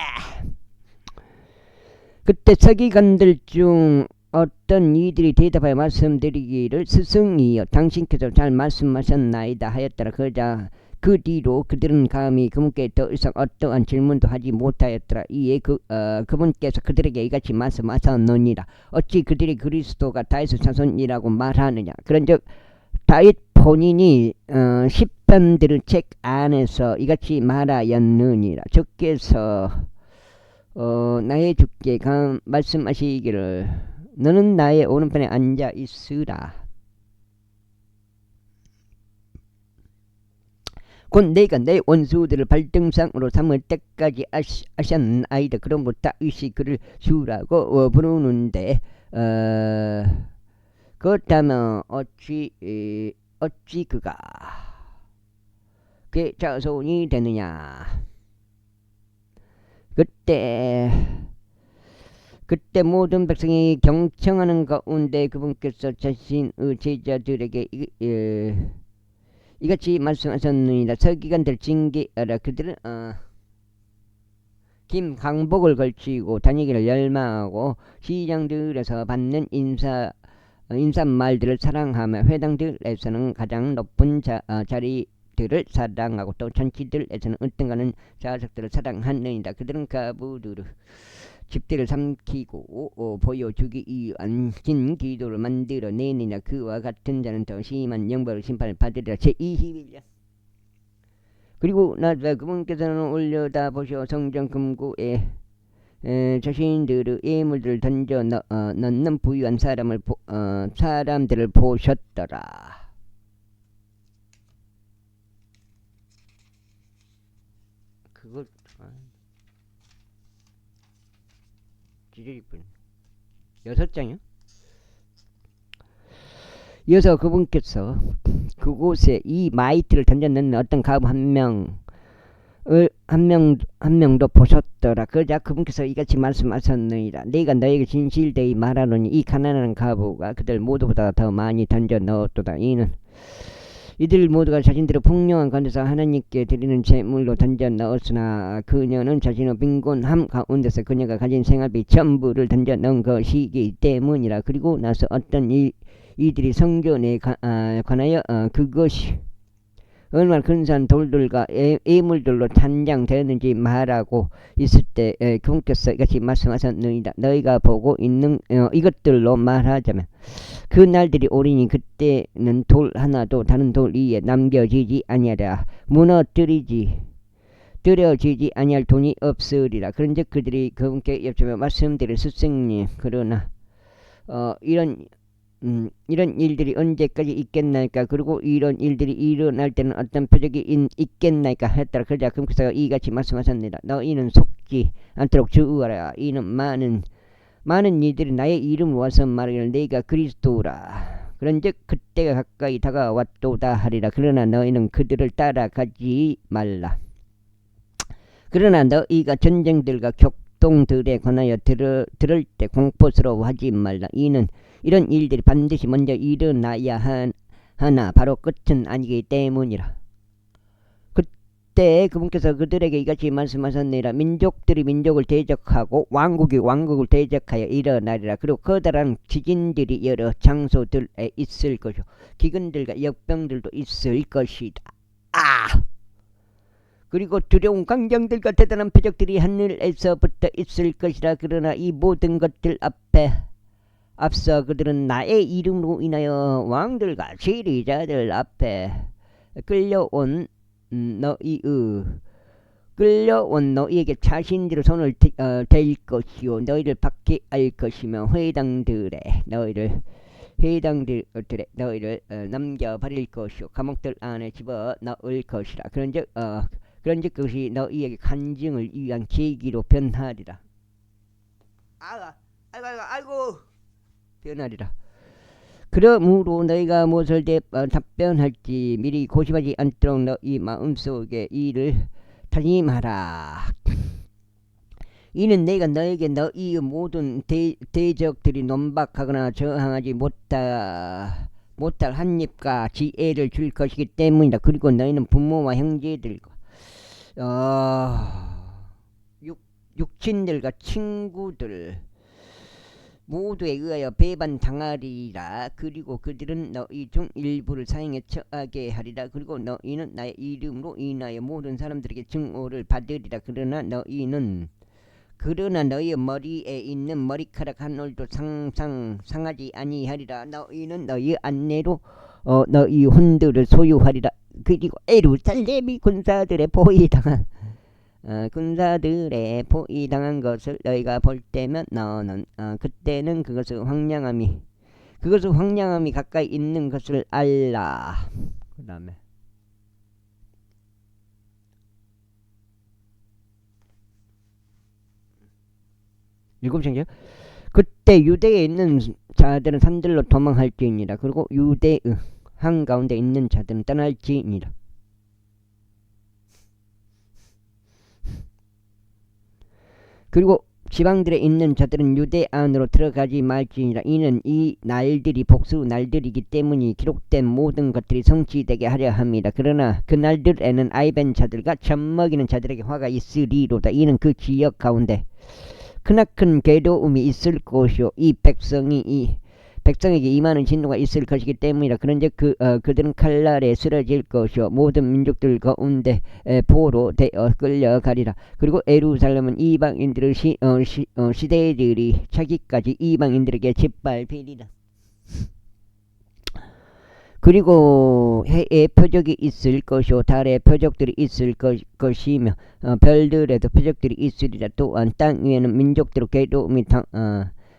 그때 서기관들 중 어떤 이들이 대답하여 말씀드리기를 스승이여 당신께서 잘 말씀하셨나이다 하였더라. 그러자 그 뒤로 그들은 감히 그분께 더 이상 어떠한 질문도 하지 못하였더라. 이에 그분께서 그들에게 이같이 말씀하셨느니라. 어찌 그들이 그리스도가 다윗의 자손이라고 말하느냐. 그런즉 다윗 본인이 시편들의 책 안에서 이같이 말하였느니라. 주께서 나의 주께 말씀하시기를 너는 나의 오른편에 앉아 있으라. 곧 내가 내 원수들을 발등상으로 삼을 때까지 하셨나이다. 그러므로 다윗이 그를 주라고 부르는데 그렇다면 어찌 그가 그의 자손이 되느냐. 그때 모든 백성이 경청하는 가운데 그분께서 자신의 제자들에게 이같이 말씀하셨느니라. 서기관들 징계하라. 그들은 긴 강복을 걸치고 다니기를 열망하고 시장들에서 받는 인사말들을 사랑하며 회당들에서는 가장 높은 자리들을 사랑하고 또 잔치들에서는 은등하는 자석들을 사랑하느니라. 그들은 가부들의 집들을 삼키고 보여주기 위한 긴 기도를 만들어내느냐. 그와 같은 자는 더 심한 영벌의 심판을 받으리라. 제21장. 그리고 나서 그분께서는 올려다 보시어 성전 금고에 자신들의 예물들을 던져 넣는 부유한 사람들을 보셨더라. 그걸 지저분이 6장이요? 이어서 그분께서 그곳에 이 마이트를 던져 넣는 어떤 가부 한 한 명도 보셨더라. 그러자 그분께서 이같이 말씀하셨느니라. 내가 너에게 진실되이 말하노니 이 가난한 과부가 그들 모두보다 더 많이 던져 넣었도다. 이들 모두가 자신들의 풍요한 가운데서 하나님께 드리는 제물로 던져 넣었으나 그녀는 자신의 빈곤함 가운데서 그녀가 가진 생활비 전부를 던져 넣은 것이기 때문이라. 그리고 나서 어떤 이들이 성전에 관하여 그것이 얼마나 근사한 돌들과 예물들로 찬장되었는지 말하고 있을 때 그분께서 이같이 말씀하셨느니라. 너희가 보고 있는 이것들로 말하자면 그 날들이 오리니 그때는 돌 하나도 다른 돌 위에 남겨지지 아니하리라. 무너뜨려지지 아니할 돈이 없으리라. 그런즉 그들이 그분께 여쭈며 말씀드릴 스승님, 그러나 이런 일들이 언제까지 있겠나이까? 그리고 이런 일들이 일어날 때는 어떤 표적이 있겠나이까? 했더라. 그러자 그분께서 이같이 말씀하셨느니라. 너희는 속지 않도록 주의하라. 이는 많은 이들이 나의 이름으로 와서 말하기를 내가 그리스도라. 그런즉 그때가 가까이 다가왔도다 하리라. 그러나 너희는 그들을 따라가지 말라. 그러나 너희가 전쟁들과 격동들에 관하여 들을 때 공포스러워하지 말라. 이런 일들이 반드시 먼저 일어나야 하나 바로 끝은 아니기 때문이라. 그때 그분께서 그들에게 이같이 말씀하셨느니라. 민족들이 민족을 대적하고 왕국이 왕국을 대적하여 일어나리라. 그리고 커다란 지진들이 여러 장소들에 있을 것이요 기근들과 역병들도 있을 것이다. 그리고 두려운 광경들과 대단한 표적들이 하늘에서부터 있을 것이라. 그러나 이 모든 것들 앞서 그들은 나의 이름으로 인하여 왕들과 지리자들 앞에 끌려온 너희에게 자신들의 손을 댈 것이요 너희를 박해 할 것이며 회당들에 너희를 남겨버릴 것이요 감옥들 안에 집어넣을 것이라. 그런즉 그것이 너희에게 간증을 위한 계기로 변하리라. 아이고 변하리라. 그러므로 너희가 무엇을 답변할지 미리 고심하지 않도록 너희 마음속에 이를 다짐하라. 이는 내가 너에게 너희의 모든 대적들이 논박하거나 저항하지 못할 한입과 지혜를 줄 것이기 때문이다. 그리고 너희는 부모와 형제들과 육친들과 친구들 모두에 의하여 배반당하리라. 그리고 그들은 너희 중 일부를 사형에 처하게 하리라. 그리고 너희는 나의 이름으로 인하여 모든 사람들에게 증오를 받으리라. 그러나 너희의 머리에 있는 머리카락 한 올도 상하지 아니하리라. 너희는 너희 안내로 너희 혼들을 소유하리라. 그리고 예루살렘이 군사들의 포위당한 것을 너희가 볼 때면 너는 그때는 그것의 황량함이 가까이 있는 것을 알라. 그 다음에 일곱 장이요. 그때 유대에 있는 자들은 산들로 도망할지니라. 그리고 유대의 한가운데 있는 자들은 떠날지니라. 그리고 지방들에 있는 자들은 유대 안으로 들어가지 말지니라. 이는 이 날들이 복수 날들이기 때문이 기록된 모든 것들이 성취되게 하려 합니다. 그러나 그 날들에는 아이벤 자들과 젖먹이는 자들에게 화가 있으리로다. 이는 그 지역 가운데 크나큰 괴로움이 있을 것이요 이 백성에게 임하는 진노가 있을 것이기 때문이라. 그런즉 그들은 칼날에 쓰러질 것이요 모든 민족들 가운데 포로 되어 끌려가리라. 그리고 예루살렘은 이방인들의 시대들이 차기까지 이방인들에게 짓밟히리라. 그리고 해에 표적이 있을 것이요 달에 표적들이 있을 것이며 별들에도 표적들이 있으리라. 또한 땅 위에는 민족들의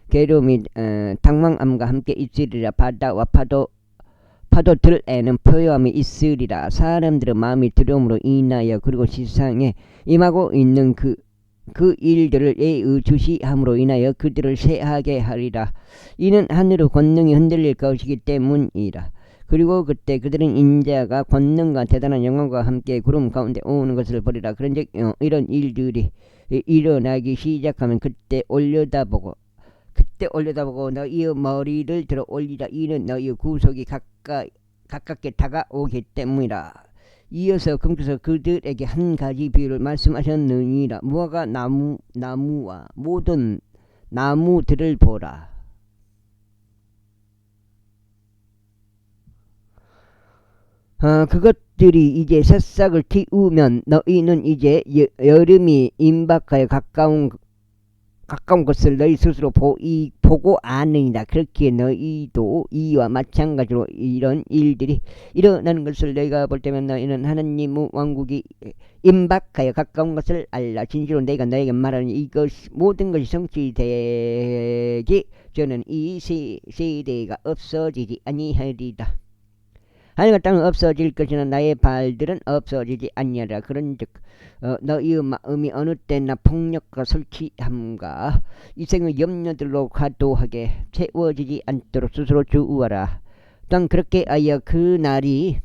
괴로움이 당황함과 함께 있으리라. 바다와 파도들에는 포효함이 있으리라. 사람들의 마음이 두려움으로 인하여 그리고 세상에 임하고 있는 그 일들을 예의주시함으로 인하여 그들을 쇠하게 하리라. 이는 하늘의 권능이 흔들릴 것이기 때문이라. 그리고 그때 그들은 인자가 권능과 대단한 영광과 함께 구름 가운데 오는 것을 보리라. 그런즉 이런 일들이 일어나기 시작하면 그때 올려다보고 너희의 머리를 들어 올리라. 이는 너희의 구속이 가깝게 다가오기 때문이라. 이어서 금께서 그들에게 한 가지 비유를 말씀하셨느니라. 무화과 나무와 모든 나무들을 보라. 그것들이 이제 새싹을 틔우면 너희는 이제 여름이 임박하여 가까운 것을 너희 스스로 보고 아느니라. 그렇기에 너희도 이와 마찬가지로 이런 일들이 일어나는 것을 너희가 볼 때면 너희는 하나님의 왕국이 임박하여 가까운 것을 알라. 진실로 내가 너에게 말하는 이것 모든 것이 성취되기 전에는 이 세대가 없어지지 아니하리라. 하늘과 땅은 없어질 것이나 나의 발들은 없어지지 아니하리라. 그런즉 너희의 마음이 어느 때나 폭력과 술취함과 이생의 염려들로 과도하게 채워지지 않도록 스스로 주의하라. 또한 그렇게 하여 그 날이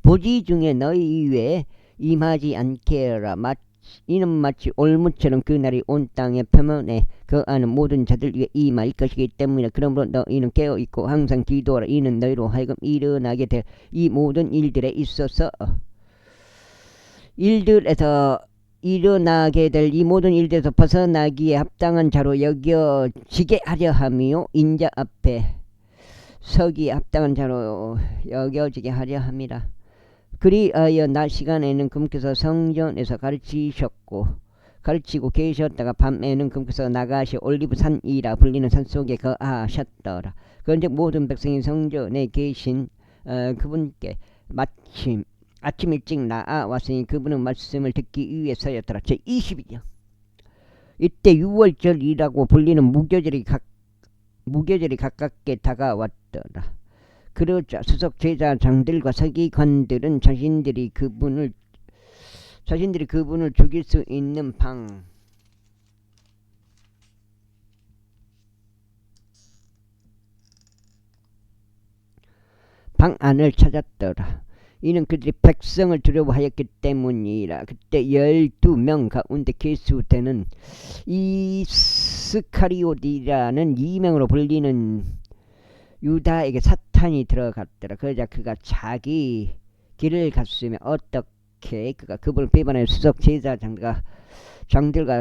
보지 중에 너희 위에 임하지 않게 하라. 이는 마치 올무처럼 그 날이 온 땅의 표면에 거하는 모든 자들 위에 임할 것이기 때문이라. 그러므로 너희는 깨어있고 항상 기도하라. 이는 너희로 하여금 일어나게 될 이 모든 일들에 있어서 일어나게 될 이 모든 일들에서 벗어나기에 합당한 자로 여겨지게 하려 함이요 인자 앞에 서기에 합당한 자로 여겨지게 하려 함이라. 그리하여 낮 시간에는 금께서 성전에서 가르치고 계셨다가 밤에는 금께서 나가시 올리브산이라 불리는 산속에 거하셨더라. 그런즉 모든 백성이 성전에 계신 그분께 아침 일찍 나아왔으니 그분은 말씀을 듣기 위해서였더라. 제20이요. 이때 6월절이라고 불리는 무교절이 가깝게 다가왔더라. 그러자 수석 제사장들과 서기관들은 자신들이 그분을 죽일 수 있는 방 안을 찾았더라. 이는 그들이 백성을 두려워하였기 때문이라. 그때 12명 가운데 계수되는 이스카리오디라는 이명으로 불리는 유다에게 사탄이 들어갔더라. 그러자 그가 자기 길을 갔으며 어떻게 그가 그분을 배반하여 수석 제사장들과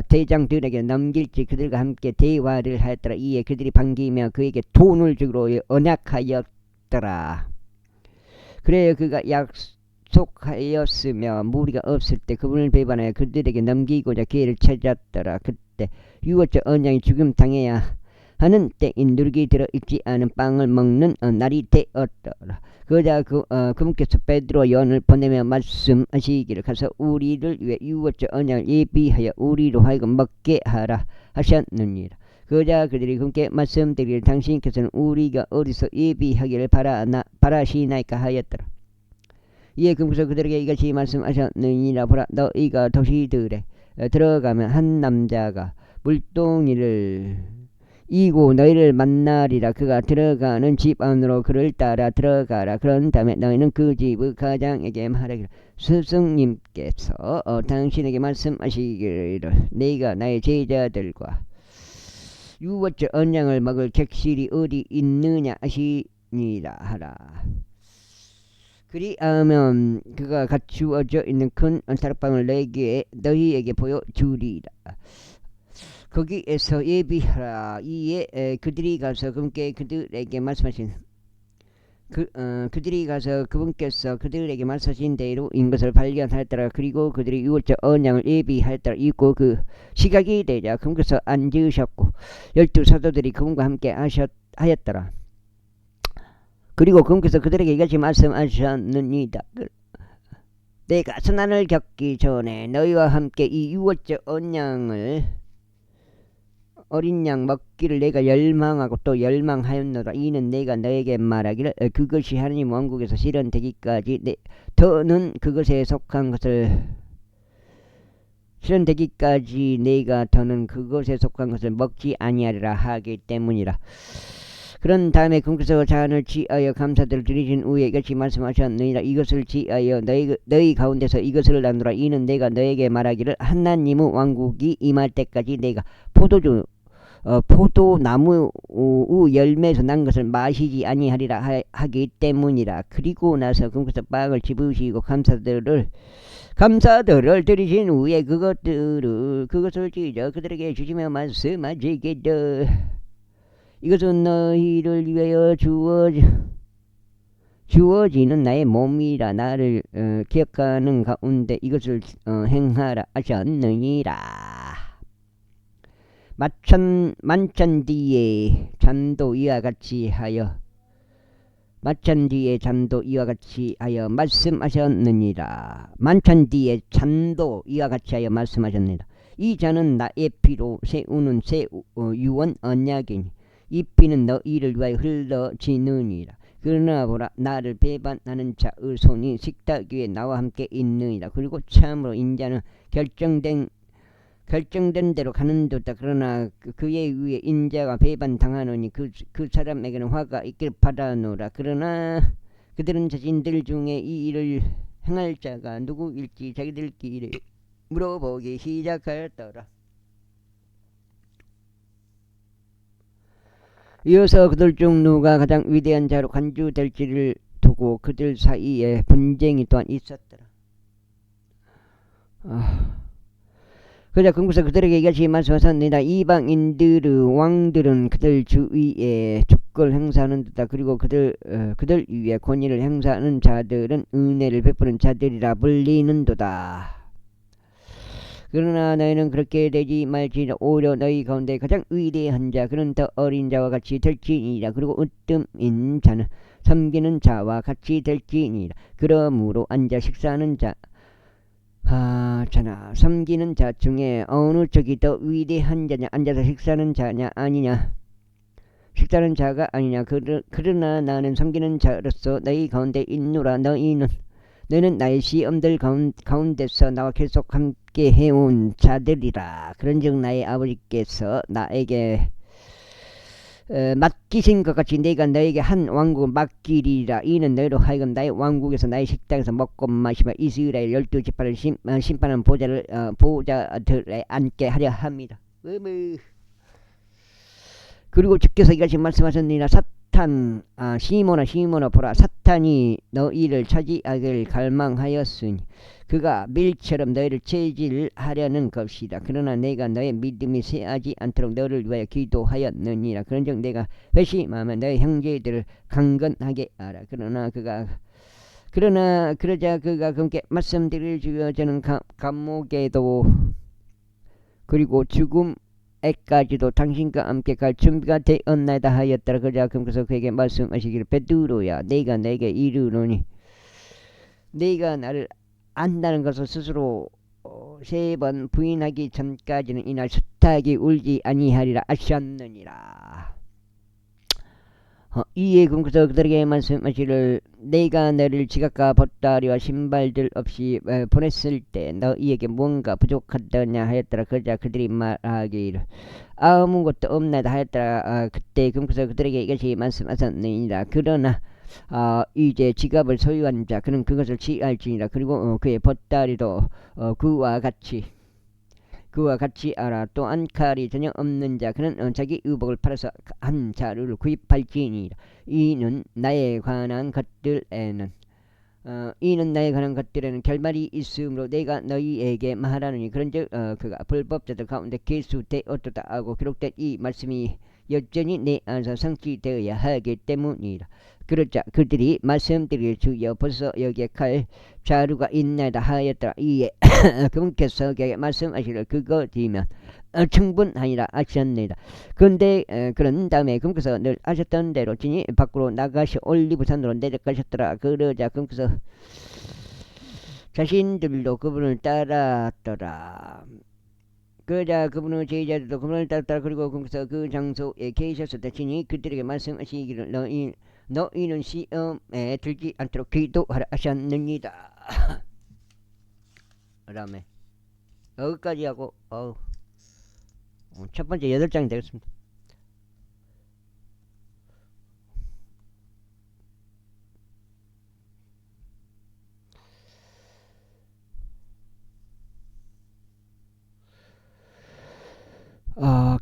대장들에게 넘길지 그들과 함께 대화를 하였더라. 이에 그들이 반기며 그에게 돈을 주기로 언약하였더라. 그래야 그가 약속하였으며 무리가 없을 때 그분을 배반하여 그들에게 넘기고자 기회를 찾았더라. 그때 유월절 언약이 죽임 당해야 하는 때인 누룩이 들어있지 않은 빵을 먹는 날이 되었더라. 그러자 그분께서 베드로 요한을 보내며 말씀하시기를 가서 우리를 위해 유월절 언약을 예비하여 우리로 하여금 먹게 하라 하셨느니라. 그러자 그들이 그분께 말씀드리기를 당신께서는 우리가 어디서 예비하기를 바라시나이까 하였더라. 이에 그분께서 그들에게 이같이 말씀하셨느니라. 보라, 너희가 도시들에 들어가면 한 남자가 물동이를 이고 너희를 만나리라. 그가 들어가는 집 안으로 그를 따라 들어가라. 그런 다음에 너희는 그 집의 가장에게 말하기를 스승님께서 당신에게 말씀하시기를 내가 나의 제자들과 유월절 언약을 먹을 객실이 어디 있느냐 하시니라 하라. 그리하면 그가 갖추어져 있는 큰 다락방을 너희에게 보여주리라. 거기에서 예비하라. 이에 그들이 가서 그분께 그들에게 말씀하신 그분께서 그들에게 말씀하신 대로인 것을 발견하였더라. 그리고 그들이 유월절 언약을 예비하였더라. 이고 그 시각이 되자 그분께서 앉으셨고 12사도들이 그분과 함께 하였더라. 그리고 그분께서 그들에게 이같이 말씀하셨느니라. 내가 선난을 겪기 전에 너희와 함께 이 유월절 언약을 어린 양 먹기를 내가 열망하고 또 열망하였노라. 이는 내가 너에게 말하기를 그것이 하나님 왕국에서 실현되기까지 더는 그것에 속한 것을 내가 더는 그것에 속한 것을 먹지 아니하리라 하기 때문이라. 그런 다음에 금께서 잔을 취하여 감사들을 드리신 후에 이같이 말씀하셨느니라. 이것을 취하여 너희 가운데서 이것을 나누라. 이는 내가 너에게 말하기를 하나님의 왕국이 임할 때까지 내가 포도나무 열매에서 난 것을 마시지 아니하리라 하기 때문이라. 그리고 나서 금께서 빵을 집으시고 감사들을 드리신 후에 그것을 찢어 그들에게 주시며 말씀하시기를 이것은 너희를 위하여 주어지는 나의 몸이라. 나를 기억하는 가운데 이것을 행하라 하셨느니라. 만찬 뒤에 잔도 이와 같이 하여 말씀하셨느니라. 만찬 뒤에 잔도 이와 같이 하여 말씀하셨느니라. 이 잔은 나의 피로 세우는 새 유언 언약이니 이 피는 너희를 위하여 흘러지느니라. 그러나 보라, 나를 배반하는 자의 손이 식탁 위에 나와 함께 있느니라. 그리고 참으로 인자는 결정된 대로 가는도다. 그러나 그에 의해 인자가 배반당하노니 그 사람에게는 화가 있길 바라노라. 그러나 그들은 자신들 중에 이 일을 행할 자가 누구일지 자기들끼리 물어보기 시작하였더라. 이어서 그들 중 누가 가장 위대한 자로 간주될지를 두고 그들 사이에 분쟁이 또한 있었더라. 그러자 금구서 그들에게 이같이 말씀하셨느니라. 이방인들의 왕들은 그들 주위에 주권을 행사하는 듯다. 그리고 그들 위에 권위를 행사하는 자들은 은혜를 베푸는 자들이라 불리는도다. 그러나 너희는 그렇게 되지 말지니 오히려 너희 가운데 가장 위대한 자 그는 더 어린 자와 같이 될지니라. 그리고 으뜸인 자는 섬기는 자와 같이 될지니라. 그러므로 앉아 식사하는 자 섬기는 자 중에 어느 쪽이 더 위대한 자냐? 앉아서 식사하는 자냐 아니냐? 식사하는 자가 아니냐? 그러나 나는 섬기는 자로서 너희 가운데 있노라. 너희는 나의 시험들 가운데서 나와 계속 함께 해온 자들이라. 그런즉 나의 아버지께서 나에게 맡기신 것 같이 내가 너에게 한 왕국을 맡기리라. 이는 너희로 하여금 나의 왕국에서 나의 식당에서 먹고 마시며 이스라엘 12지파를 심판하는 보좌들에 앉게 하려 합니다. 그리고 주께서 이같이 말씀하셨느니라. 시몬아 보라, 사탄이 너희를 차지하기를 갈망하였으니 그가 밀처럼 너희를 체질하려는 것이다. 그러나 내가 너의 믿음이 쇠하지 않도록 너를 위하여 기도하였느니라. 그런즉 내가 회심하면 너의 형제들을 강건하게 하라. 그러자 그가 그분께 말씀드릴 주여 저는 감옥에도 그리고 죽음에까지도 당신과 함께 갈 준비가 되었나이다 하였더라. 그러자 그분께서 그에게 말씀하시기를 베드로야, 내가 내게 이르노니 네가 나를 안다는 것을 스스로 3번 부인하기 전까지는 이날 숫하게 울지 아니하리라 하셨느니라. 이에 그분께서 그들에게 말씀하시기를 내가 너를 지갑과 보따리와 신발들 없이 보냈을 때 너희에게 뭔가 부족하더냐 하였더라. 그러자 그들이 말하기를 아무것도 없나이다 하였더라. 그때 그분께서 그들에게 이것이 말씀하셨느니라. 그러나 이제 지갑을 소유한 자 그는 그것을 취할지니라. 그리고 그의 보따리도 그와 같이 알아. 또한 칼이 전혀 없는 자 그는 자기 의복을 팔아서 한 자루를 구입할지니라. 이는 나에 관한 것들에는 결말이 있으므로 내가 너희에게 말하노니 그런즉 그가 불법자들 가운데 계수되었도다 하고 기록된 이 말씀이 여전히 내 안에서 성취되어야 하기 때문이라. 그러자 그들이 말씀드릴 주여 벌써 여기에 칼 자루가 있나이다 하였더라. 이에 그분께서 그에게 말씀하시기를 그것이면 충분하니라 하셨느니라. 그런 다음에 그분께서 늘 하셨던 대로 진이 밖으로 나가시 올리브산으로 내려가셨더라. 그러자 그분께서 자신들도 그분을 따랐더라. 그러자 그분의 제자들도 그분을 따랐더라. 그리고 그분께서 그 장소에 계셨을 때 진이 그들에게 말씀하시기를 너희는 시험에 들지 않도록 기도하라 하셨느니라. 그 다음에 여기까지 하고 첫 번째 8장이 되겠습니다.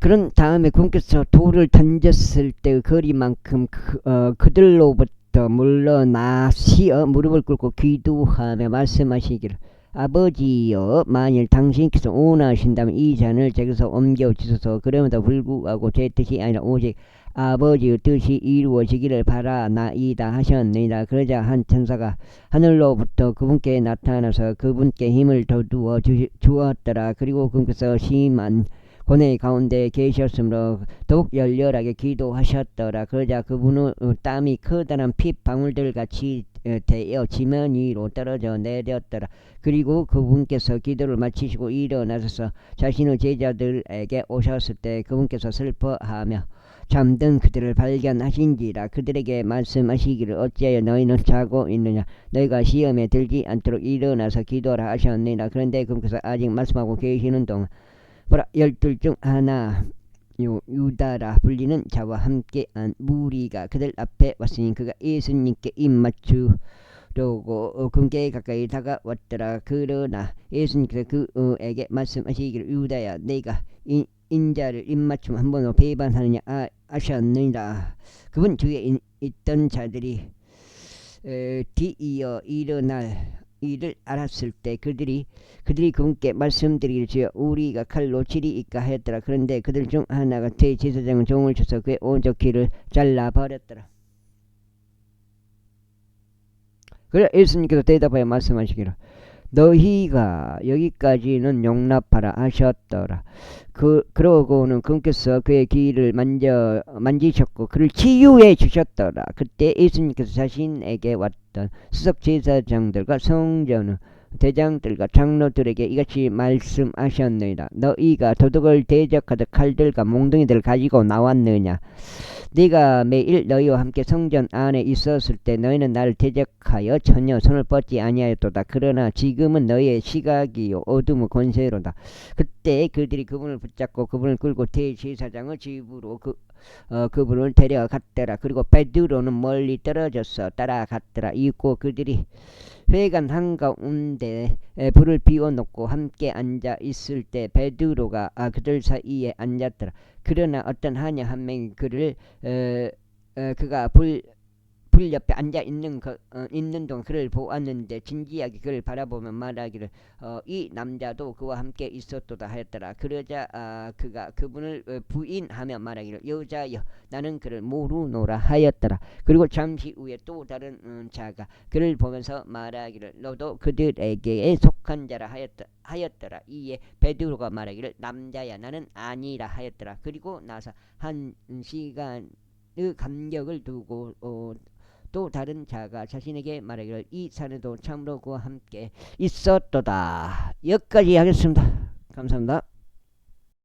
그런 다음에 그분께서 돌을 던졌을 때의 거리만큼 그들로부터 물러나시어 무릎을 꿇고 기도하며 말씀하시기를 아버지여 만일 당신께서 원하신다면 이 잔을 제게서 옮겨 주소서. 그럼에도 불구하고 제 뜻이 아니라 오직 아버지의 뜻이 이루어지기를 바라나이다 하셨느니라. 그러자 한 천사가 하늘로부터 그분께 나타나서 그분께 힘을 더두어 주었더라. 그리고 그분께서 심한 고뇌 가운데 계셨으므로 더욱 열렬하게 기도하셨더라. 그러자 그분의 땀이 커다란 핏방울들 같이 되어 지면 위로 떨어져 내렸더라. 그리고 그분께서 기도를 마치시고 일어나셔서 자신의 제자들에게 오셨을 때 그분께서 슬퍼하며 잠든 그들을 발견하신지라. 그들에게 말씀하시기를 어찌하여 너희는 자고 있느냐. 너희가 시험에 들지 않도록 일어나서 기도하라 하셨느니라. 그런데 그분께서 아직 말씀하고 계시는 동안 보라, 12 중 하나 유다라 불리는 자와 함께한 무리가 그들 앞에 왔으니 그가 예수님께 입맞추려고 그분께 가까이 다가왔더라. 그러나 예수님께서 그에게 말씀하시기를 유다야 내가 인자를 입맞춤 한 번도 배반하느냐 아셨느니라. 그분 주위에 있던 자들이 뒤이어 일어날 이를 알았을 때 그들이 그분께 말씀드리기를 주여 우리가 칼로 치리이까 하였더라. 그런데 그들 중 하나가 대제사장은 종을 쳐서 그의 오른쪽 귀를 잘라버렸더라. 그래 예수님께서 대답하여 말씀하시기를 너희가 여기까지는 용납하라 하셨더라. 그러고는 그분께서 그의 귀를 만지셨고 그를 치유해 주셨더라. 그때 예수님께서 자신에게 왔던 수석 제사장들과 성전 대장들과 장로들에게 이같이 말씀하셨느니라. 너희가 도둑을 대적하듯 칼들과 몽둥이들을 가지고 나왔느냐. 네가 매일 너희와 함께 성전 안에 있었을 때 너희는 나를 대적하여 전혀 손을 뻗지 아니하였도다. 그러나 지금은 너희의 시각이요 어둠의 권세로다. 그때 그들이 그분을 붙잡고 그분을 끌고 대제사장의 집으로 그분을 데려갔더라. 그리고 베드로는 멀리 떨어져서 따라갔더라. 이윽고 그들이 회관 한가운데 불을 피워놓고 함께 앉아 있을 때 베드로가 그들 사이에 앉았더라. 그러나 어떤 하녀 한 명이 그가 불 옆에 앉아 있는 동안 그를 보았는데 진지하게 그를 바라보며 말하기를 이 남자도 그와 함께 있었도다 하였더라. 그러자 그가 그분을 부인하며 말하기를 여자여 나는 그를 모르노라 하였더라. 그리고 잠시 후에 또 다른 자가 그를 보면서 말하기를 너도 그들에게 속한 자라 하였더라. 이에 베드로가 말하기를 남자야 나는 아니라 하였더라. 그리고 나서 한 시간의 간격을 두고 또 다른 자가 자신에게 말하기를 이 사내도 참으로 그와 함께 있었도다. 여기까지 하겠습니다. 감사합니다.